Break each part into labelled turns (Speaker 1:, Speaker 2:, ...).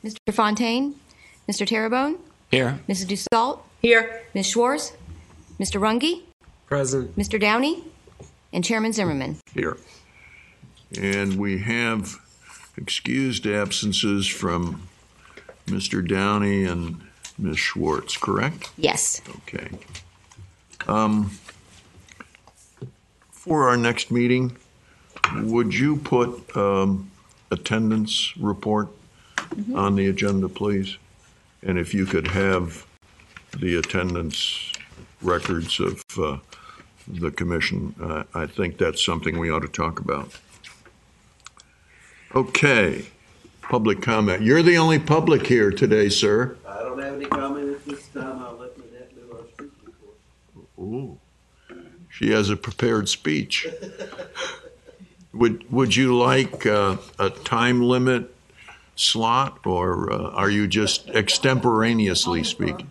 Speaker 1: Mr. Fontaine, Mr. Terrebonne,
Speaker 2: Here.
Speaker 1: Mrs. Dussault,
Speaker 3: Here.
Speaker 1: Ms. Schwartz, Mr. Runge,
Speaker 4: Present.
Speaker 1: Mr. Downey, and Chairman Zimmerman.
Speaker 5: Here. And we have excused absences from Mr. Downey and Ms. Schwartz, correct?
Speaker 1: Yes.
Speaker 5: Okay. For our next meeting, would you put attendance report on the agenda, please? And if you could have the attendance records of the commission, I think that's something we ought to talk about. Okay, public comment. You're the only public here today, sir.
Speaker 6: I don't have any comment at this time. I'll let Manette do our speech report.
Speaker 5: Ooh, she has a prepared speech. Would you like a time limit slot, or are you just extemporaneously speaking?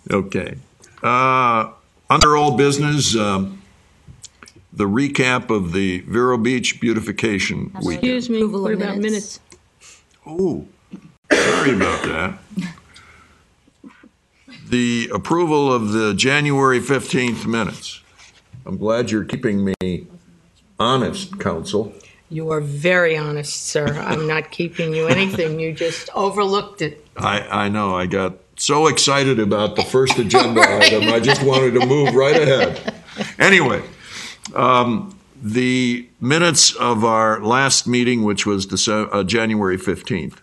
Speaker 5: Okay. Under old business, the recap of the Vero Beach beautification weekend.
Speaker 3: Excuse me,
Speaker 1: Approval
Speaker 3: what
Speaker 1: of
Speaker 3: about
Speaker 1: minutes?
Speaker 3: minutes?
Speaker 5: Oh, sorry about that. The approval of the January 15th minutes. I'm glad you're keeping me honest, counsel.
Speaker 3: You are very honest, sir. I'm not keeping you anything. You just overlooked it.
Speaker 5: I know, I got so excited about the first agenda item, I just wanted to move right ahead. Anyway, the minutes of our last meeting, which was January 15th.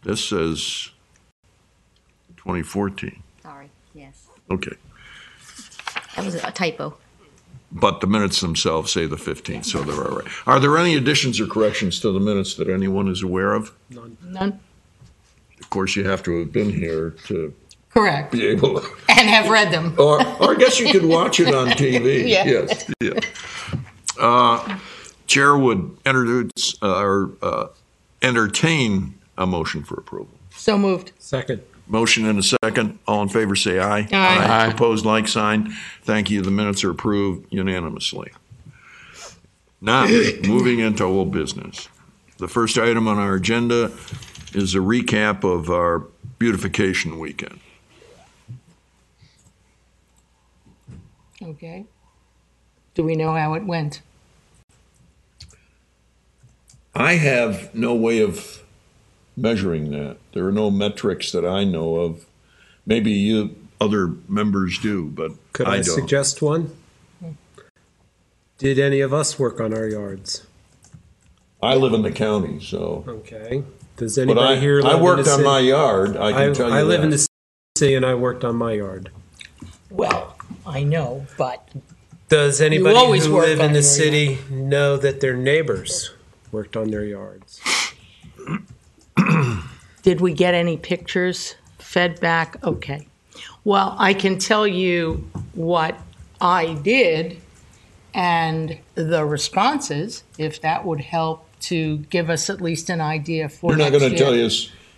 Speaker 5: This says 2014.
Speaker 1: Sorry, yes.
Speaker 5: Okay.
Speaker 1: That was a typo.
Speaker 5: But the minutes themselves say the 15th, so they're all right. Are there any additions or corrections to the minutes that anyone is aware of?
Speaker 3: None.
Speaker 5: Of course, you have to have been here to
Speaker 3: Correct.
Speaker 5: be able to.
Speaker 3: And have read them.
Speaker 5: Or I guess you could watch it on TV.
Speaker 3: Yeah.
Speaker 5: Yes. Yeah. Chair would introduce or entertain a motion for approval.
Speaker 3: So moved.
Speaker 4: Second.
Speaker 5: Motion and a second. All in favor say aye.
Speaker 3: Aye.
Speaker 5: Opposed, like sign. Thank you. The minutes are approved unanimously. Now, moving into old business. The first item on our agenda is a recap of our beautification weekend.
Speaker 3: Okay. Do we know how it went?
Speaker 5: I have no way of measuring that. There are no metrics that I know of. Maybe you other members do, but
Speaker 4: Could
Speaker 5: I
Speaker 4: I
Speaker 5: don't.
Speaker 4: suggest one? Did any of us work on our yards?
Speaker 5: I live in the county, so.
Speaker 4: Okay. Does
Speaker 5: But
Speaker 4: anybody here live
Speaker 5: I
Speaker 4: in
Speaker 5: worked
Speaker 4: the
Speaker 5: on
Speaker 4: city?
Speaker 5: my yard, I can tell you
Speaker 4: I live in
Speaker 5: that.
Speaker 4: the city and I worked on my yard.
Speaker 3: Well, I know, but
Speaker 4: Does anybody
Speaker 3: always
Speaker 4: who
Speaker 3: work
Speaker 4: live
Speaker 3: on
Speaker 4: in the
Speaker 3: your
Speaker 4: city know that their neighbors worked on their yards?
Speaker 3: did we get any pictures fed back? Okay. Well, I can tell you what I did and the responses, if that would help to give us at least an idea for
Speaker 5: You're not
Speaker 3: next
Speaker 5: going to
Speaker 3: year.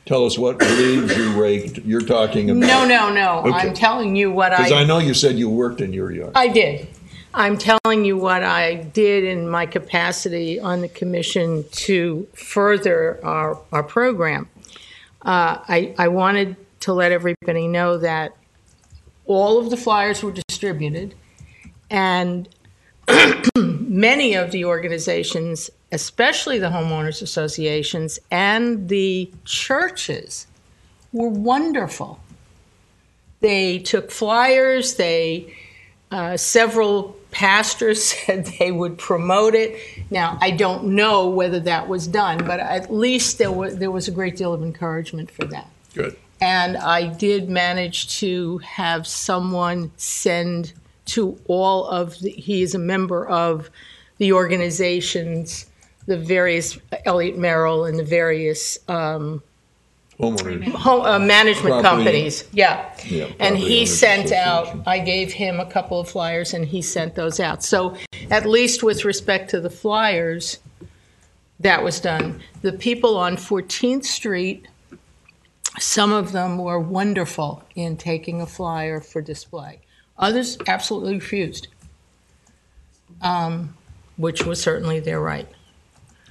Speaker 5: tell us what leaves you raked. You're talking about.
Speaker 3: No.
Speaker 5: Okay.
Speaker 3: I'm telling you what
Speaker 5: Because I know you said you worked in your yard.
Speaker 3: I did. I'm telling you what I did in my capacity on the commission to further our program. I wanted to let everybody know that all of the flyers were distributed, and many of the organizations, especially the homeowners associations and the churches, were wonderful. They took flyers. Several pastors said they would promote it. Now, I don't know whether that was done, but at least there was a great deal of encouragement for that.
Speaker 5: Good.
Speaker 3: And I did manage to have someone send to all of he is a member of the organizations, the various, Elliott Merrill and the various
Speaker 5: Homeowners.
Speaker 3: management
Speaker 5: Property.
Speaker 3: companies. Yeah.
Speaker 5: Yeah,
Speaker 3: And
Speaker 5: property
Speaker 3: he
Speaker 5: owners
Speaker 3: sent out,
Speaker 5: association.
Speaker 3: I gave him a couple of flyers and he sent those out. So at least with respect to the flyers, that was done. The people on 14th Street, some of them were wonderful in taking a flyer for display. Others absolutely refused, which was certainly their right.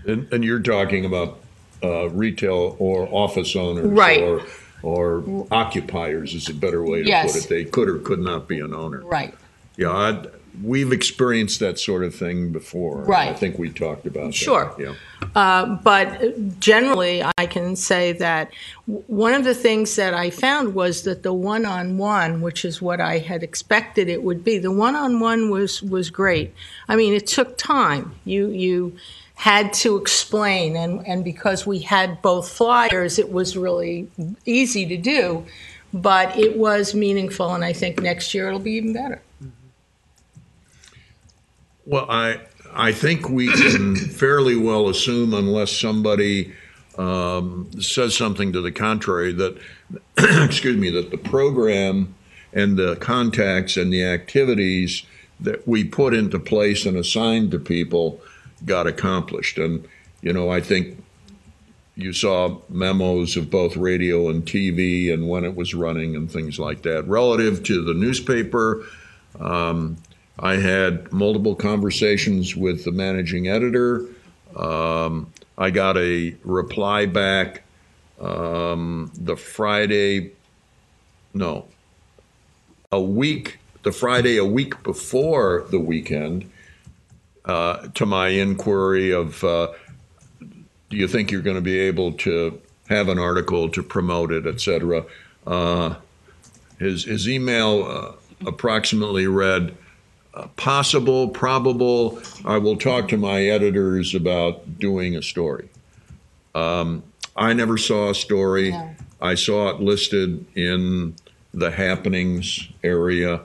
Speaker 5: And you're talking about retail or office owners,
Speaker 3: Right.
Speaker 5: or occupiers is a better way to
Speaker 3: Yes.
Speaker 5: put it. They could or could not be an owner.
Speaker 3: Right.
Speaker 5: Yeah, we've experienced that sort of thing before.
Speaker 3: Right.
Speaker 5: I think we talked about
Speaker 3: Sure.
Speaker 5: that. Yeah.
Speaker 3: But generally, I can say that one of the things that I found was that the one-on-one, which is what I had expected it would be, the one-on-one was great. I mean, it took time. You had to explain, and because we had both flyers, it was really easy to do, but it was meaningful, and I think next year it'll be even better.
Speaker 5: Well, I think we can fairly well assume, unless somebody says something to the contrary, that excuse me, that the program and the contacts and the activities that we put into place and assigned to people got accomplished. And I think you saw memos of both radio and TV and when it was running and things like that. Relative to the newspaper, I had multiple conversations with the managing editor. I got a reply back the Friday a week before the weekend to my inquiry of, do you think you're going to be able to have an article to promote it, et cetera? His email approximately read, possible, probable, I will talk to my editors about doing a story. I never saw a story.
Speaker 3: No.
Speaker 5: I saw it listed in the happenings area,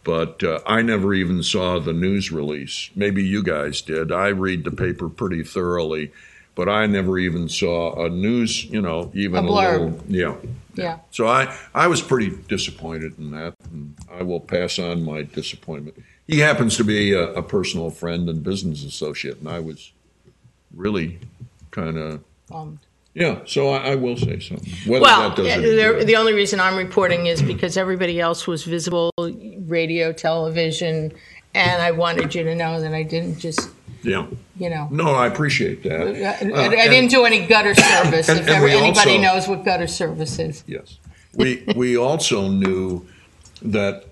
Speaker 5: but I never even saw the news release. Maybe you guys did. I read the paper pretty thoroughly, but I never even saw a news, even
Speaker 3: A
Speaker 5: a
Speaker 3: blurb.
Speaker 5: little, yeah.
Speaker 3: Yeah.
Speaker 5: So I was pretty disappointed in that, and I will pass on my disappointment. He happens to be a personal friend and business associate, and I was really kind of, yeah, so I will say something. Whether
Speaker 3: Well,
Speaker 5: that does any good.
Speaker 3: the only reason I'm reporting is because everybody else was visible, radio, television, and I wanted you to know that I didn't just,
Speaker 5: Yeah.
Speaker 3: No,
Speaker 5: I appreciate that.
Speaker 3: I didn't do any gutter service, if
Speaker 5: and we
Speaker 3: anybody
Speaker 5: also-
Speaker 3: knows what gutter service is.
Speaker 5: Yes. We also knew that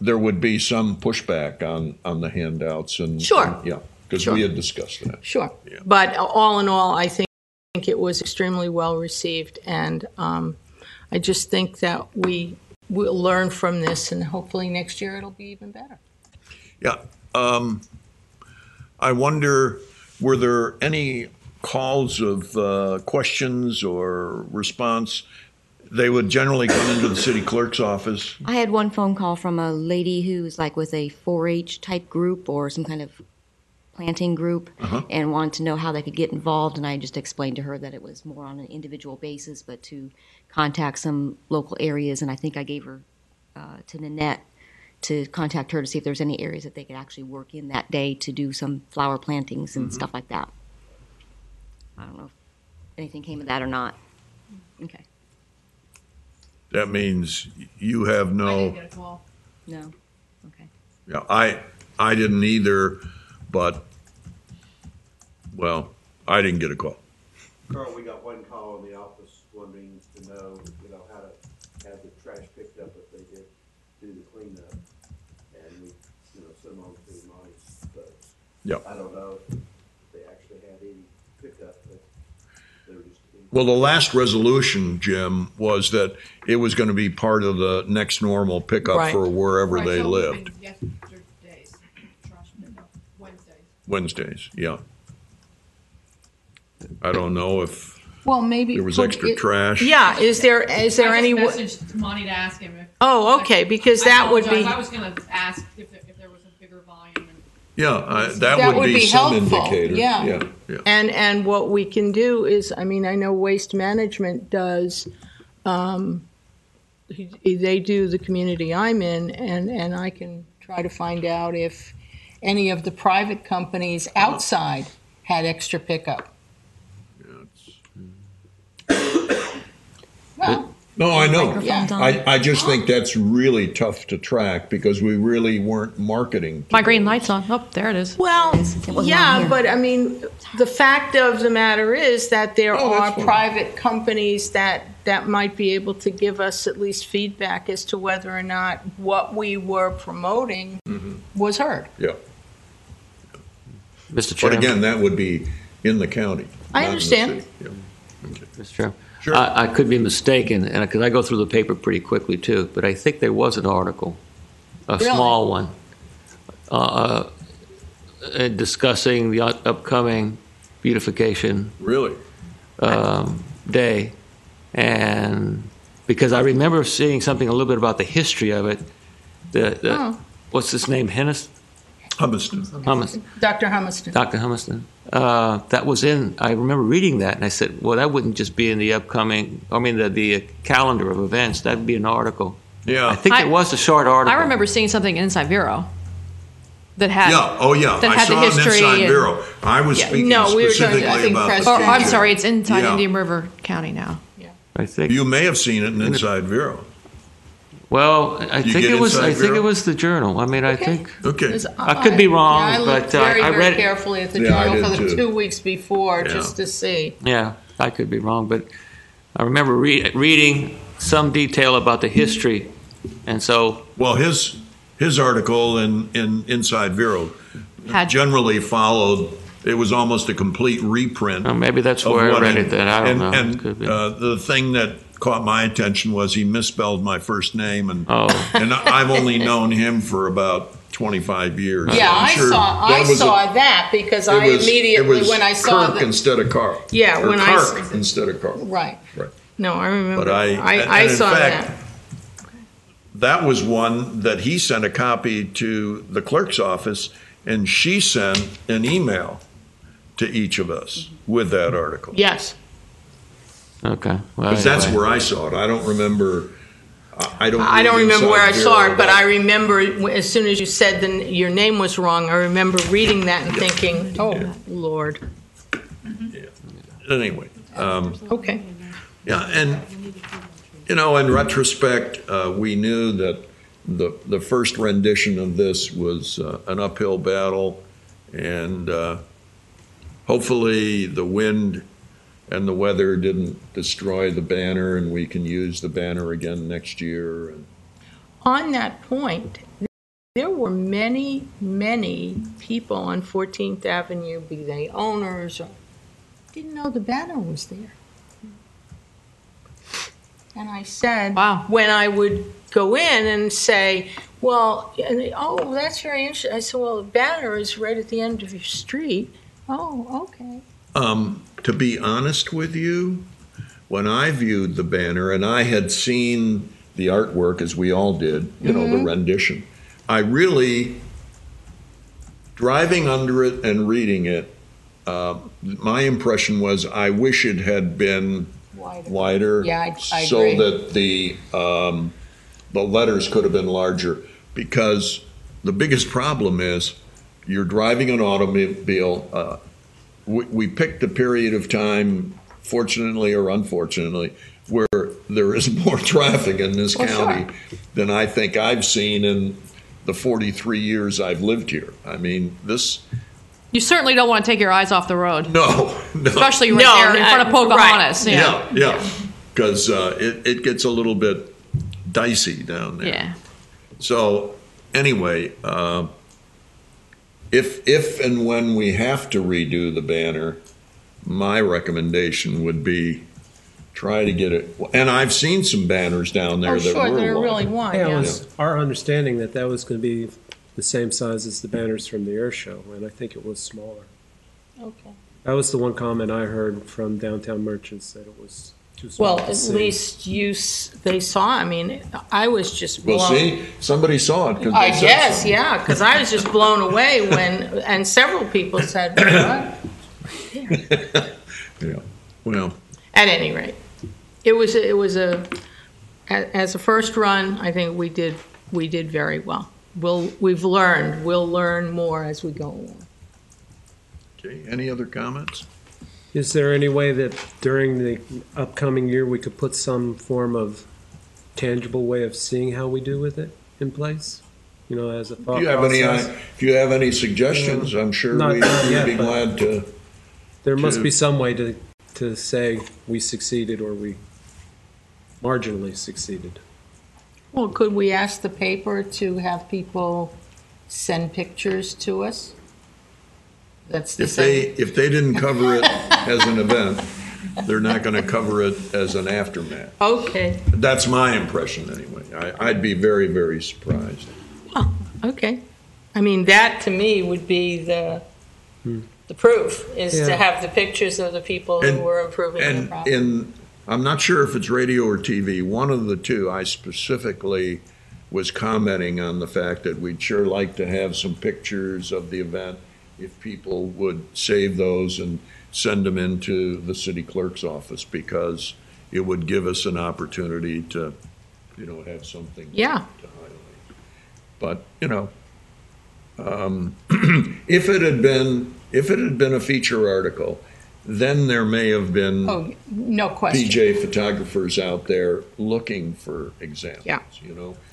Speaker 5: there would be some pushback on the handouts. And
Speaker 3: Sure.
Speaker 5: yeah, because
Speaker 3: Sure.
Speaker 5: we had discussed that.
Speaker 3: Sure.
Speaker 5: Yeah.
Speaker 3: But all in all, I think it was extremely well received, and I just think that we will learn from this, and hopefully next year it'll be even better.
Speaker 5: Yeah. I wonder, were there any calls of questions or response? They would generally come into the city clerk's office.
Speaker 1: I had one phone call from a lady who was like with a 4-H type group or some kind of planting group and wanted to know how they could get involved. And I just explained to her that it was more on an individual basis, but to contact some local areas. And I think I gave her to Nanette to contact her to see if there's any areas that they could actually work in that day to do some flower plantings and stuff like that. I don't know if anything came of that or not. Okay.
Speaker 5: That means you have
Speaker 2: I
Speaker 5: no.
Speaker 2: didn't get a call.
Speaker 1: No. Okay.
Speaker 5: Yeah, I didn't either, but well, I didn't get a call.
Speaker 6: Carl, we got one call in the office wanting to know, how to have the trash picked up if they did do the cleanup. And we, send them on to Monty's folks.
Speaker 5: Yep.
Speaker 6: I don't know if they actually had any pickup, but they were just.
Speaker 5: Well, the last resolution, Jim, was that it was going to be part of the next normal pickup
Speaker 3: Right.
Speaker 5: for wherever
Speaker 2: Right,
Speaker 5: they
Speaker 2: so
Speaker 5: lived.
Speaker 2: Yesterday's trash pickup, Wednesdays.
Speaker 5: Wednesdays, yeah. I don't know if
Speaker 3: Well, maybe
Speaker 5: there was extra trash.
Speaker 3: Yeah, is there
Speaker 2: I
Speaker 3: any?
Speaker 2: just messaged Monty to ask him if.
Speaker 3: Oh, okay, because
Speaker 2: I
Speaker 3: that would be
Speaker 2: apologize. I was going to ask if there was a bigger volume.
Speaker 5: Yeah, that
Speaker 3: That
Speaker 5: would be some
Speaker 3: helpful.
Speaker 5: indicator.
Speaker 3: Yeah.
Speaker 5: Yeah.
Speaker 3: And what we can do is, I know Waste Management does. They do the community I'm in, and I can try to find out if any of the private companies outside had extra pickup. Well,
Speaker 5: No, I know.
Speaker 1: Microphones on.
Speaker 5: I just think that's really tough to track because we really weren't marketing. to
Speaker 2: My green
Speaker 5: those.
Speaker 2: light's on. Oh, there it is.
Speaker 3: Well,
Speaker 1: It wasn't on
Speaker 3: yeah,
Speaker 1: here.
Speaker 3: but I mean, the fact of the matter is that there
Speaker 5: Oh,
Speaker 3: are
Speaker 5: that's fine.
Speaker 3: private companies that might be able to give us at least feedback as to whether or not what we were promoting was heard.
Speaker 5: Yeah.
Speaker 7: Mr.
Speaker 5: But
Speaker 7: Chairman.
Speaker 5: again, that would be in the county.
Speaker 3: I
Speaker 5: not in the
Speaker 3: understand.
Speaker 5: city. Yeah. Okay.
Speaker 7: Mr. Chairman.
Speaker 5: Sure.
Speaker 7: I could be mistaken, and because I go through the paper pretty quickly too, but I think there was an article, a
Speaker 3: Really?
Speaker 7: small one, discussing the upcoming beautification
Speaker 5: Really?
Speaker 7: day, and because I remember seeing something a little bit about the history of it. What's his name?
Speaker 5: Humiston.
Speaker 3: Dr. Humiston.
Speaker 7: Dr. Humiston. That was in. I remember reading that, and I said, "Well, that wouldn't just be in the upcoming. I mean, the calendar of events. That'd be an article."
Speaker 5: Yeah.
Speaker 7: I think it was a short article.
Speaker 2: I remember seeing something inside Vero that had.
Speaker 5: Yeah. Oh, yeah.
Speaker 2: That
Speaker 5: I
Speaker 2: had the
Speaker 5: saw it
Speaker 2: history
Speaker 5: inside
Speaker 2: and-
Speaker 5: Vero. I was
Speaker 2: Yeah.
Speaker 5: speaking
Speaker 3: No, we were talking,
Speaker 5: specifically
Speaker 3: I think,
Speaker 5: about
Speaker 3: Press
Speaker 5: the
Speaker 2: Oh,
Speaker 3: Feature.
Speaker 2: I'm
Speaker 5: feature.
Speaker 2: sorry. It's inside
Speaker 5: Yeah.
Speaker 2: Indian River County now.
Speaker 7: I think.
Speaker 5: You may have seen it in Inside Vero.
Speaker 7: Well, I
Speaker 5: You
Speaker 7: think
Speaker 5: get
Speaker 7: it was.
Speaker 5: inside
Speaker 7: I think
Speaker 5: Vero?
Speaker 7: it was the Journal. I mean, I think.
Speaker 5: Okay.
Speaker 7: I could be wrong,
Speaker 3: I
Speaker 7: but,
Speaker 3: looked very,
Speaker 7: I
Speaker 3: very
Speaker 7: read it.
Speaker 3: carefully at the
Speaker 5: Yeah, I
Speaker 3: journal
Speaker 5: did
Speaker 3: for the
Speaker 5: too.
Speaker 3: 2 weeks before,
Speaker 5: Yeah.
Speaker 3: just to see.
Speaker 7: Yeah, I could be wrong, but I remember reading some detail about the history, and so
Speaker 5: Well, his article in Inside Vero
Speaker 2: Had
Speaker 5: generally followed. It was almost a complete reprint.
Speaker 7: maybe that's
Speaker 5: of
Speaker 7: where I
Speaker 5: what
Speaker 7: read
Speaker 5: had-
Speaker 7: it. Then I don't know.
Speaker 5: And
Speaker 7: It could be.
Speaker 5: the thing that caught my attention was he misspelled my first name, and
Speaker 7: Oh.
Speaker 5: and I've only known him for about 25 years.
Speaker 3: Yeah,
Speaker 5: I'm
Speaker 3: I
Speaker 5: sure
Speaker 3: saw
Speaker 5: that was
Speaker 3: that because
Speaker 5: it
Speaker 3: I
Speaker 5: was-
Speaker 3: immediately,
Speaker 5: it was
Speaker 3: when I saw
Speaker 5: Kirk
Speaker 3: that.
Speaker 5: instead of Carl.
Speaker 3: Yeah,
Speaker 5: or
Speaker 3: when I
Speaker 5: Kark
Speaker 3: s-
Speaker 5: instead of Carl.
Speaker 3: Right.
Speaker 5: Right.
Speaker 3: No, I remember.
Speaker 5: But I
Speaker 3: I
Speaker 5: in
Speaker 3: saw
Speaker 5: fact,
Speaker 3: that.
Speaker 5: that was one that he sent a copy to the clerk's office, and she sent an email to each of us with that article.
Speaker 3: Yes.
Speaker 7: Okay. Well,
Speaker 5: Because that's
Speaker 7: anyway.
Speaker 5: where I saw it. I don't remember. I don't.
Speaker 3: I don't
Speaker 5: read
Speaker 3: remember where I
Speaker 5: Inside
Speaker 3: saw
Speaker 5: Vero,
Speaker 3: it, but I remember as soon as you said your name was wrong, I remember reading that and thinking, oh, Lord.
Speaker 5: Anyway,
Speaker 3: Okay.
Speaker 5: yeah, and in retrospect, we knew that the first rendition of this was an uphill battle, and hopefully the wind and the weather didn't destroy the banner, and we can use the banner again next year. And
Speaker 3: On that point, there were many, many people on 14th Avenue, be they owners, or didn't know the banner was there. And I said,
Speaker 2: Wow.
Speaker 3: when I would go in and say, well, and they, oh, that's very interesting. I said, well, the banner is right at the end of your street. Oh, okay.
Speaker 5: To be honest with you, when I viewed the banner, and I had seen the artwork as we all did, the rendition, I really, driving under it and reading it, my impression was I wish it had been wider,
Speaker 3: Yeah, I
Speaker 5: so
Speaker 3: agree.
Speaker 5: that the letters could have been larger. Because the biggest problem is you're driving an automobile. We picked a period of time, fortunately or unfortunately, where there is more traffic in this county than I think I've seen in the 43 years I've lived here. I mean, this.
Speaker 2: You certainly don't want to take your eyes off the road,
Speaker 5: No.
Speaker 2: especially right
Speaker 3: No,
Speaker 2: there in front of Pocahontas.
Speaker 3: right.
Speaker 5: Yeah. Because it gets a little bit dicey down there.
Speaker 2: Yeah.
Speaker 5: So anyway, if and when we have to redo the banner, my recommendation would be try to get it. And I've seen some banners down there
Speaker 3: Oh,
Speaker 5: that
Speaker 3: sure,
Speaker 5: were
Speaker 3: they're
Speaker 5: wide.
Speaker 3: really wide,
Speaker 4: Yeah, it
Speaker 3: yeah.
Speaker 4: was our understanding that that was going to be the same size as the banners from the air show, and I think it was smaller.
Speaker 3: Okay.
Speaker 4: That was the one comment I heard from downtown merchants, that it was too small
Speaker 3: Well,
Speaker 4: to
Speaker 3: at
Speaker 4: see.
Speaker 3: least they saw. I mean, I was just blown.
Speaker 5: Well, see, somebody saw it. 'cause
Speaker 3: I
Speaker 5: they said
Speaker 3: guess,
Speaker 5: so.
Speaker 3: yeah, because I was just blown away and several people said, what?
Speaker 5: Yeah. Well,
Speaker 3: At any rate, it was as a first run, I think we did very well. We'll learn more as we go along.
Speaker 5: okay. Any other comments?
Speaker 4: Is there any way that during the upcoming year we could put some form of tangible way of seeing how we do with it in place? You know, as a thought process?
Speaker 5: If you have any suggestions, I'm sure
Speaker 4: Not
Speaker 5: we'd
Speaker 4: yet,
Speaker 5: be
Speaker 4: but
Speaker 5: glad to.
Speaker 4: There must be some way to say we succeeded or we marginally succeeded.
Speaker 3: Well, could we ask the paper to have people send pictures to us? That's the same.
Speaker 5: If they didn't cover it as an event, they're not going to cover it as an aftermath.
Speaker 3: Okay.
Speaker 5: That's my impression anyway. I'd be very, very surprised.
Speaker 3: Oh, okay. I mean, that to me would be the proof, is to have the pictures of the people who were improving their property.
Speaker 5: I'm not sure if it's radio or TV, one of the two, I specifically was commenting on the fact that we'd sure like to have some pictures of the event if people would save those and send them into the city clerk's office, because it would give us an opportunity to, have something to highlight. But, if it had been a feature article, then there may have been
Speaker 3: no question.
Speaker 5: PJ photographers out there looking for examples,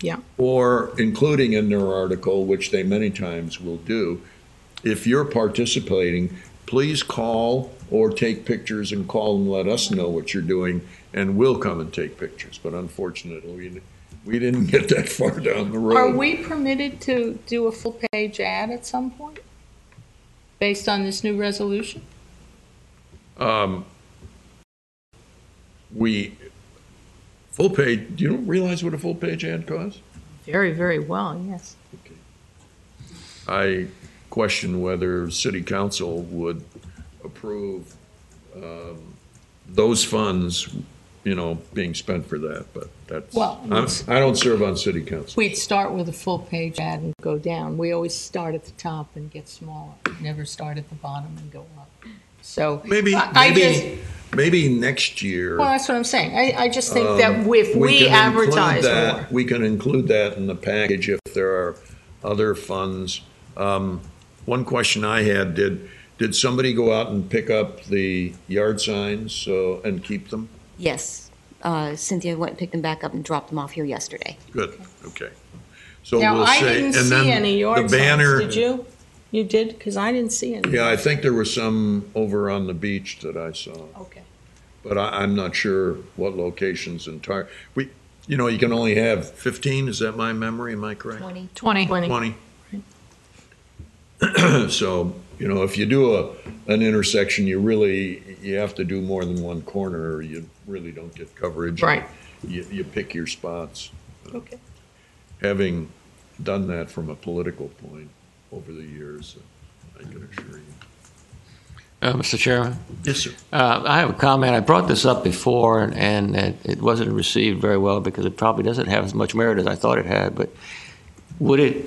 Speaker 3: Yeah.
Speaker 5: or including in their article, which they many times will do. If you're participating, please call or take pictures and call and let us know what you're doing, and we'll come and take pictures. But unfortunately, we didn't get that far down the road.
Speaker 3: Are we permitted to do a full-page ad at some point based on this new resolution?
Speaker 5: Full page, do you realize what a full page ad costs?
Speaker 3: Very, very well, yes.
Speaker 5: Okay. I question whether city council would approve those funds, being spent for that, but I don't serve on city council.
Speaker 3: We'd start with a full-page ad and go down. We always start at the top and get smaller. Never start at the bottom and go up. So
Speaker 5: Maybe next year.
Speaker 3: Well, that's what I'm saying. I just think that if we advertise more.
Speaker 5: We can include that in the package if there are other funds. One question I had, did somebody go out and pick up the yard signs and keep them?
Speaker 1: Yes. Cynthia went and picked them back up and dropped them off here yesterday.
Speaker 5: Good, okay. So
Speaker 3: Now,
Speaker 5: we'll
Speaker 3: I
Speaker 5: say,
Speaker 3: didn't
Speaker 5: and
Speaker 3: see
Speaker 5: then
Speaker 3: any yard
Speaker 5: the banner.
Speaker 3: signs. Did you? You did? Because I didn't see any.
Speaker 5: Yeah, I think there were some over on the beach that I saw.
Speaker 3: Okay.
Speaker 5: But I'm not sure what locations entire. You can only have 15. Is that my memory? Am I correct?
Speaker 2: 20.
Speaker 5: 20. So, if you do an intersection, you have to do more than one corner, or you really don't get coverage.
Speaker 3: Right.
Speaker 5: You pick your spots.
Speaker 3: Okay.
Speaker 5: Having done that from a political point over the years, I can assure you.
Speaker 7: Mr. Chairman?
Speaker 5: Yes, sir.
Speaker 7: I have a comment. I brought this up before, and it wasn't received very well because it probably doesn't have as much merit as I thought it had. But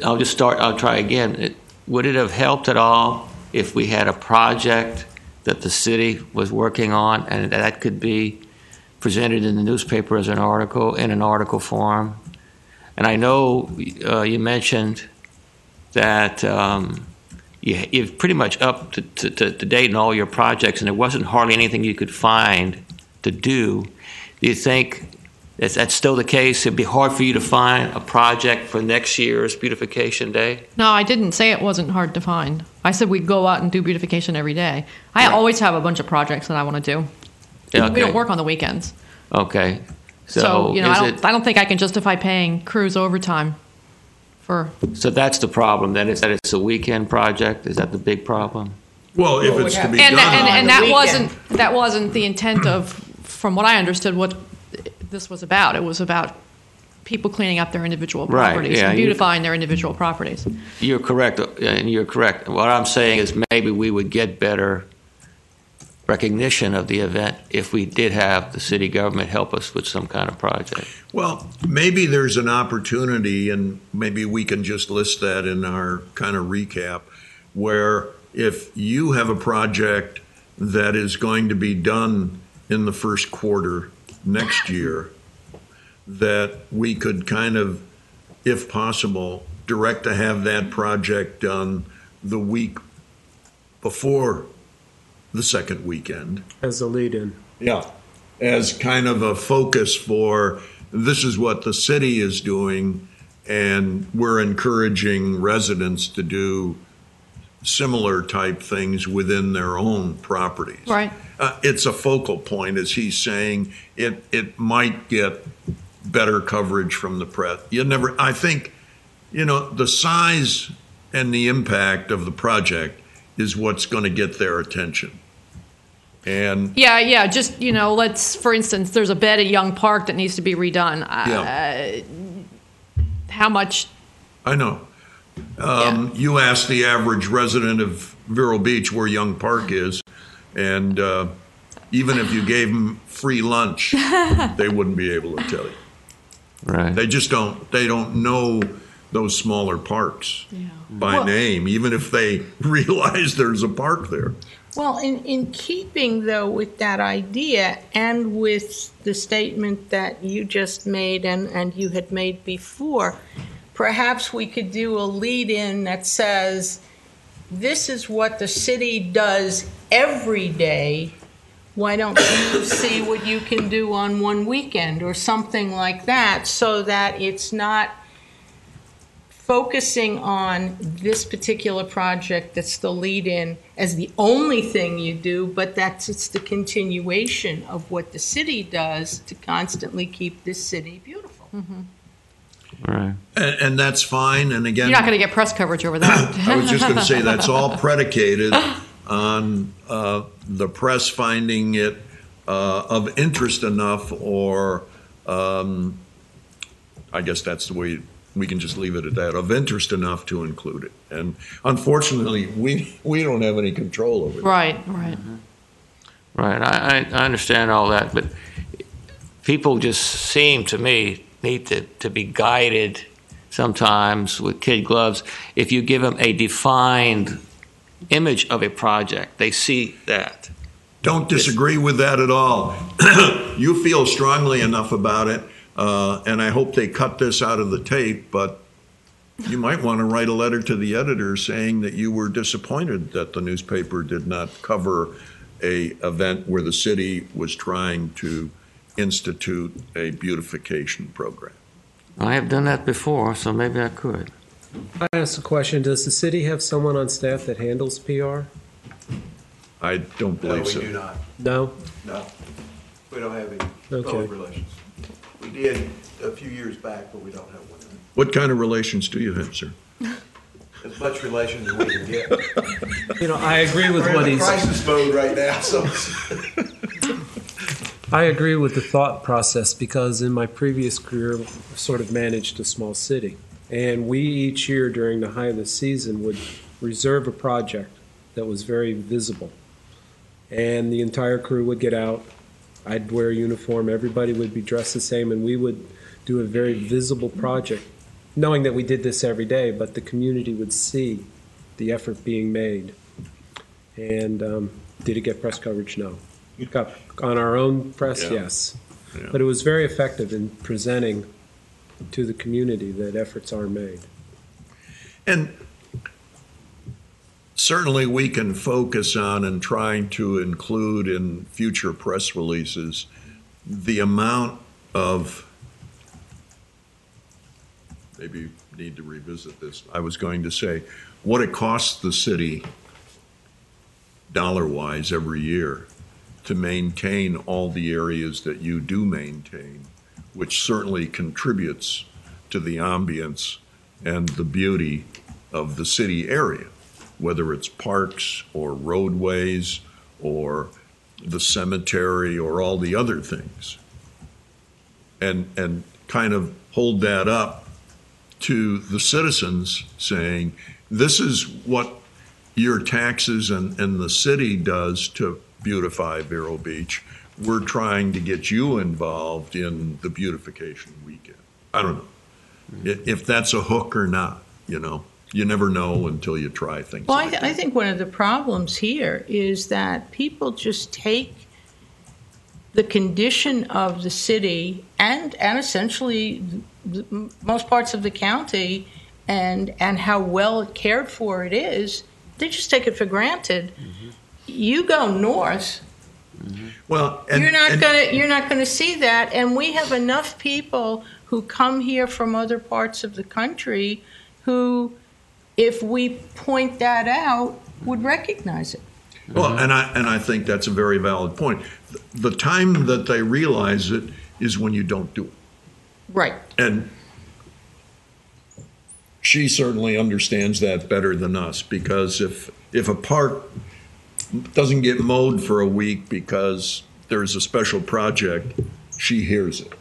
Speaker 7: I'll try again. Would it have helped at all if we had a project that the city was working on, and that could be presented in the newspaper as an article, in an article form? And I know you mentioned that you're pretty much up to date in all your projects, and there wasn't hardly anything you could find to do. Do you think that's still the case? It'd be hard for you to find a project for next year's Beautification Day?
Speaker 2: No, I didn't say it wasn't hard to find. I said we go out and do beautification every day. I always have a bunch of projects that I want to do.
Speaker 7: Okay.
Speaker 2: We don't work on the weekends.
Speaker 7: Okay.
Speaker 2: So I don't think I can justify paying crews overtime for.
Speaker 7: So that's the problem then, is that it's a weekend project? Is that the big problem?
Speaker 5: Well, if it's to be done.
Speaker 2: And that wasn't the intent of, from what I understood, what this was about. It was about people cleaning up their individual properties and beautifying their individual properties.
Speaker 7: You're correct, and you're correct. What I'm saying is maybe we would get better recognition of the event if we did have the city government help us with some kind of project.
Speaker 5: Well, maybe there's an opportunity, and maybe we can just list that in our kind of recap, where if you have a project that is going to be done in the first quarter next year, that we could kind of, if possible, direct to have that project done the week before the second weekend.
Speaker 4: As a lead-in.
Speaker 5: Yeah, as kind of a focus for this is what the city is doing, and we're encouraging residents to do similar type things within their own properties.
Speaker 2: Right.
Speaker 5: It's a focal point, as he's saying. It might get better coverage from the press. I think, the size and the impact of the project is what's going to get their attention. And
Speaker 2: just, let's, for instance, there's a bed at Young Park that needs to be redone. How much?
Speaker 5: I know. You ask the average resident of Vero Beach where Young Park is, and even if you gave them free lunch, they wouldn't be able to tell you.
Speaker 7: Right.
Speaker 5: They just don't. They don't know those smaller parks by name, even if they realize there's a park there.
Speaker 3: Well, in keeping, though, with that idea and with the statement that you just made and you had made before, perhaps we could do a lead-in that says, this is what the city does every day. Why don't you see what you can do on one weekend or something like that, so that it's not focusing on this particular project that's the lead-in as the only thing you do, but it's the continuation of what the city does to constantly keep this city beautiful.
Speaker 2: Mm-hmm.
Speaker 7: Right.
Speaker 5: And that's fine. And again,
Speaker 2: you're not going to get press coverage over that.
Speaker 5: I was just going to say that's all predicated on the press finding it of interest enough, or I guess that's the way we can just leave it at that, of interest enough to include it. And unfortunately, we don't have any control over it.
Speaker 2: Right.
Speaker 7: Right. I understand all that, but people just seem to me need to be guided sometimes with kid gloves. If you give them a defined image of a project, they see that.
Speaker 5: Don't disagree with that at all. You feel strongly enough about it, and I hope they cut this out of the tape, but you might want to write a letter to the editor saying that you were disappointed that the newspaper did not cover a event where the city was trying to institute a beautification program.
Speaker 7: I have done that before, so maybe I could.
Speaker 4: I ask a question. Does the city have someone on staff that handles PR?
Speaker 5: I don't believe so.
Speaker 6: No, we do not.
Speaker 4: No?
Speaker 6: No. We don't have any
Speaker 4: Okay.
Speaker 6: public relations. We did a few years back, but we don't have one.
Speaker 5: What kind of relations do you have, sir?
Speaker 6: As much relation as we can get.
Speaker 4: I agree with
Speaker 6: We're
Speaker 4: what
Speaker 6: in
Speaker 4: he's.
Speaker 6: crisis mode right now, so.
Speaker 4: I agree with the thought process, because in my previous career, I sort of managed a small city. And we each year during the height of the season would reserve a project that was very visible. And the entire crew would get out. I'd wear a uniform. Everybody would be dressed the same. And we would do a very visible project, knowing that we did this every day, but the community would see the effort being made. And did it get press coverage? No. Got on our own press,
Speaker 5: Yeah.
Speaker 4: yes.
Speaker 5: Yeah.
Speaker 4: But it was very effective in presenting to the community that efforts are made.
Speaker 5: And certainly we can focus on and trying to include in future press releases the amount of, maybe need to revisit this, I was going to say, what it costs the city dollar-wise every year to maintain all the areas that you do maintain, which certainly contributes to the ambience and the beauty of the city area, whether it's parks or roadways or the cemetery or all the other things. And kind of hold that up to the citizens saying, this is what your taxes and the city does to beautify Vero Beach. We're trying to get you involved in the beautification weekend. I don't know if that's a hook or not, you never know until you try things.
Speaker 3: Well,
Speaker 5: like that.
Speaker 3: I think one of the problems here is that people just take the condition of the city and essentially most parts of the county and how well cared for it is, they just take it for granted. Mm-hmm. you go north,
Speaker 5: Well,
Speaker 3: you're not gonna see that, and we have enough people who come here from other parts of the country who, if we point that out, would recognize it.
Speaker 5: Well, and I think that's a very valid point. The time that they realize it is when you don't do it.
Speaker 3: Right.
Speaker 5: And she certainly understands that better than us, because if a park doesn't get mowed for a week because there's a special project, she hears it.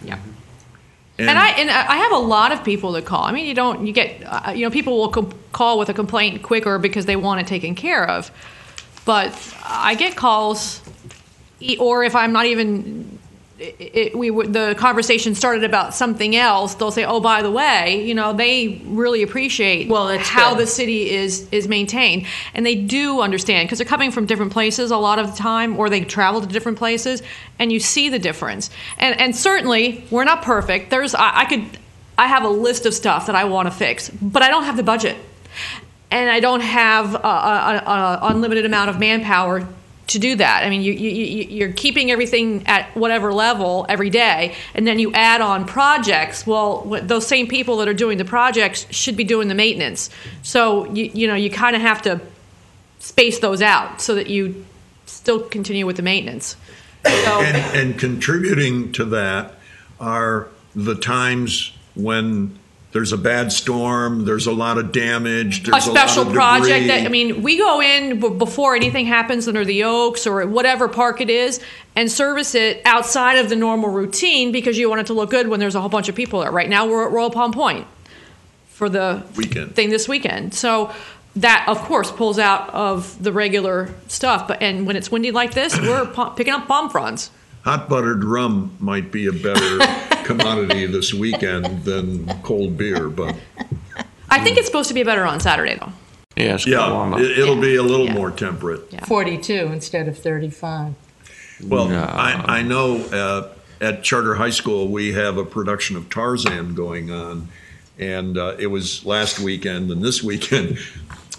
Speaker 2: Yeah. And I have a lot of people that call. I mean, you get people will call with a complaint quicker because they want it taken care of. But I get calls, or if I'm not even, the conversation started about something else, they'll say, "Oh, by the way, they really appreciate how the city is maintained," and they do understand because they're coming from different places a lot of the time, or they travel to different places, and you see the difference. And certainly, we're not perfect. I have a list of stuff that I want to fix, but I don't have the budget, and I don't have an unlimited amount of manpower to do that. I mean, you're keeping everything at whatever level every day, and then you add on projects. Well, those same people that are doing the projects should be doing the maintenance. So you kind of have to space those out so that you still continue with the maintenance. So,
Speaker 5: and contributing to that are the times when there's a bad storm, there's a lot of damage, there's
Speaker 2: a special
Speaker 5: lot of
Speaker 2: project
Speaker 5: debris.
Speaker 2: we go in before anything happens under the Oaks or whatever park it is and service it outside of the normal routine because you want it to look good when there's a whole bunch of people there. Right now we're at Royal Palm Point for the thing this weekend. So that, of course, pulls out of the regular stuff. And when it's windy like this, we're picking up palm fronds.
Speaker 5: Hot buttered rum might be a better commodity this weekend than cold beer, but
Speaker 2: I think it's supposed to be better on Saturday, though.
Speaker 7: Yes,
Speaker 5: it'll be a little more temperate.
Speaker 2: Yeah.
Speaker 3: 42 instead of 35.
Speaker 5: Well, I know at Charter High School we have a production of Tarzan going on, and it was last weekend and this weekend.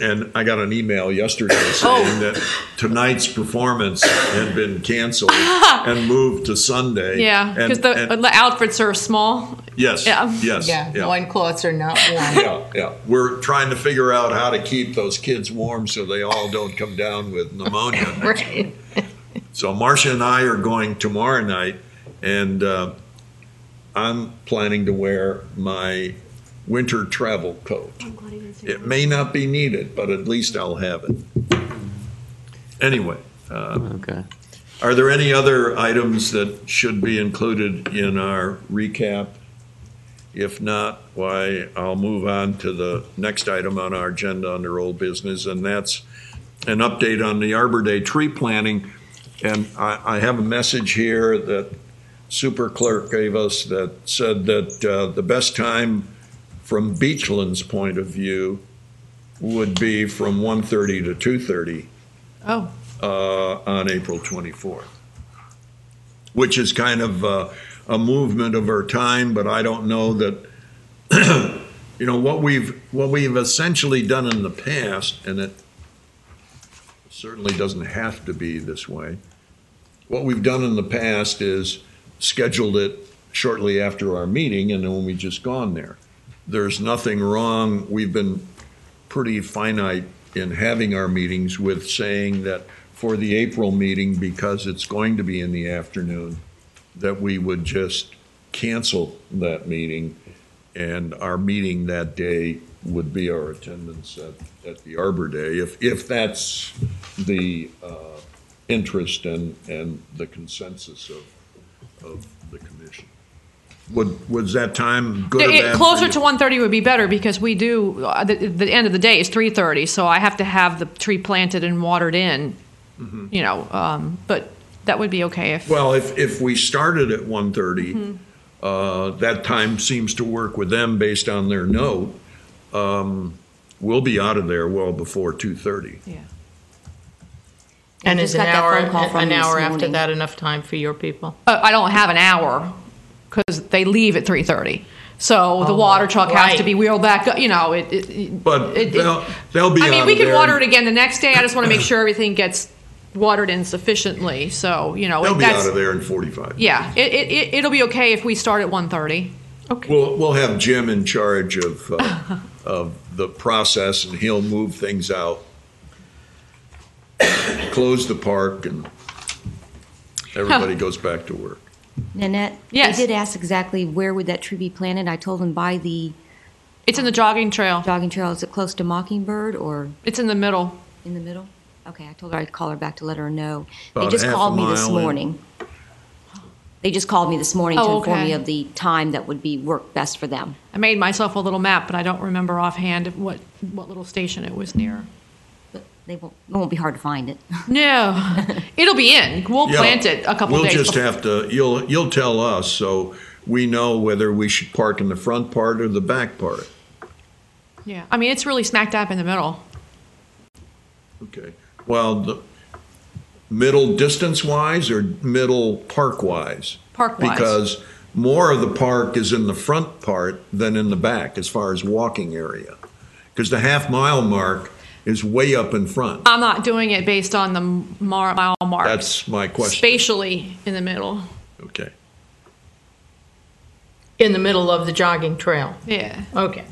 Speaker 5: And I got an email yesterday saying that tonight's performance had been canceled and moved to Sunday.
Speaker 2: Yeah, because the outfits are small.
Speaker 5: Yes, yes.
Speaker 3: Yeah, loincloths are not warm.
Speaker 5: Yeah. We're trying to figure out how to keep those kids warm so they all don't come down with pneumonia next week. So Marcia and I are going tomorrow night, and I'm planning to wear my winter travel coat. It may not be needed, but at least I'll have it. Anyway,
Speaker 7: okay.
Speaker 5: Are there any other items that should be included in our recap? If not, why, I'll move on to the next item on our agenda under old business, and that's an update on the Arbor Day tree planting. And I have a message here that Super Clerk gave us that said that the best time from Beachland's point of view would be from 1:30 to 2:30 on April 24th, which is kind of a movement of our time, but I don't know that, what we've essentially done in the past, and it certainly doesn't have to be this way. What we've done in the past is scheduled it shortly after our meeting, and then we just gone there. There's nothing wrong. We've been pretty finite in having our meetings with saying that for the April meeting, because it's going to be in the afternoon, that we would just cancel that meeting, and our meeting that day would be our attendance at the Arbor Day, if that's the interest and the consensus of the commission. Was that time good or bad?
Speaker 2: Closer to 1:30 would be better because we do, the end of the day is 3:30, so I have to have the tree planted and watered in, but that would be okay if...
Speaker 5: Well, if we started at 1:30, that time seems to work with them based on their note. We'll be out of there well before 2:30.
Speaker 2: Yeah.
Speaker 3: And is an hour after
Speaker 1: morning.
Speaker 3: that enough time for your people?
Speaker 2: I don't have an hour because they leave at 3:30. So the water truck has to be wheeled back up,
Speaker 5: But they'll be
Speaker 2: I mean,
Speaker 5: out
Speaker 2: we
Speaker 5: of
Speaker 2: can
Speaker 5: there.
Speaker 2: water it again the next day. I just want to make sure everything gets watered in sufficiently. So,
Speaker 5: They'll be out of there in 45.
Speaker 2: Yeah, it'll be okay if we start at 1:30.
Speaker 3: Okay.
Speaker 5: We'll have Jim in charge of the process, and he'll move things out, close the park, and everybody goes back to work.
Speaker 1: Nanette,
Speaker 2: Yes.
Speaker 1: they did ask exactly where would that tree be planted. I told them by the
Speaker 2: It's in the jogging trail.
Speaker 1: jogging trail. Is it close to Mockingbird or
Speaker 2: It's in the middle.
Speaker 1: in the middle? Okay, I told her I'd call her back to let her know.
Speaker 5: About
Speaker 1: They just
Speaker 5: half a
Speaker 1: called me this
Speaker 5: mile in.
Speaker 1: morning. They just called me this morning to
Speaker 2: Oh,
Speaker 1: inform
Speaker 2: okay.
Speaker 1: me of the time that would be work best for them.
Speaker 2: I made myself a little map, but I don't remember offhand what little station it was near.
Speaker 1: But it won't be hard to find it.
Speaker 2: No, it'll be in. We'll
Speaker 5: Yeah,
Speaker 2: plant it a couple
Speaker 5: we'll
Speaker 2: days.
Speaker 5: just
Speaker 2: before.
Speaker 5: have to, you'll tell us, so we know whether we should park in the front part or the back part.
Speaker 2: Yeah, I mean it's really smack dab in the middle.
Speaker 5: Okay. Well, the middle distance-wise or middle park-wise?
Speaker 2: Park-wise.
Speaker 5: Because more of the park is in the front part than in the back as far as walking area. Because the half-mile mark is way up in front.
Speaker 2: I'm not doing it based on the mile mark.
Speaker 5: That's my question.
Speaker 2: Spatially in the middle.
Speaker 5: Okay.
Speaker 3: In the middle of the jogging trail.
Speaker 2: Yeah.
Speaker 3: Okay.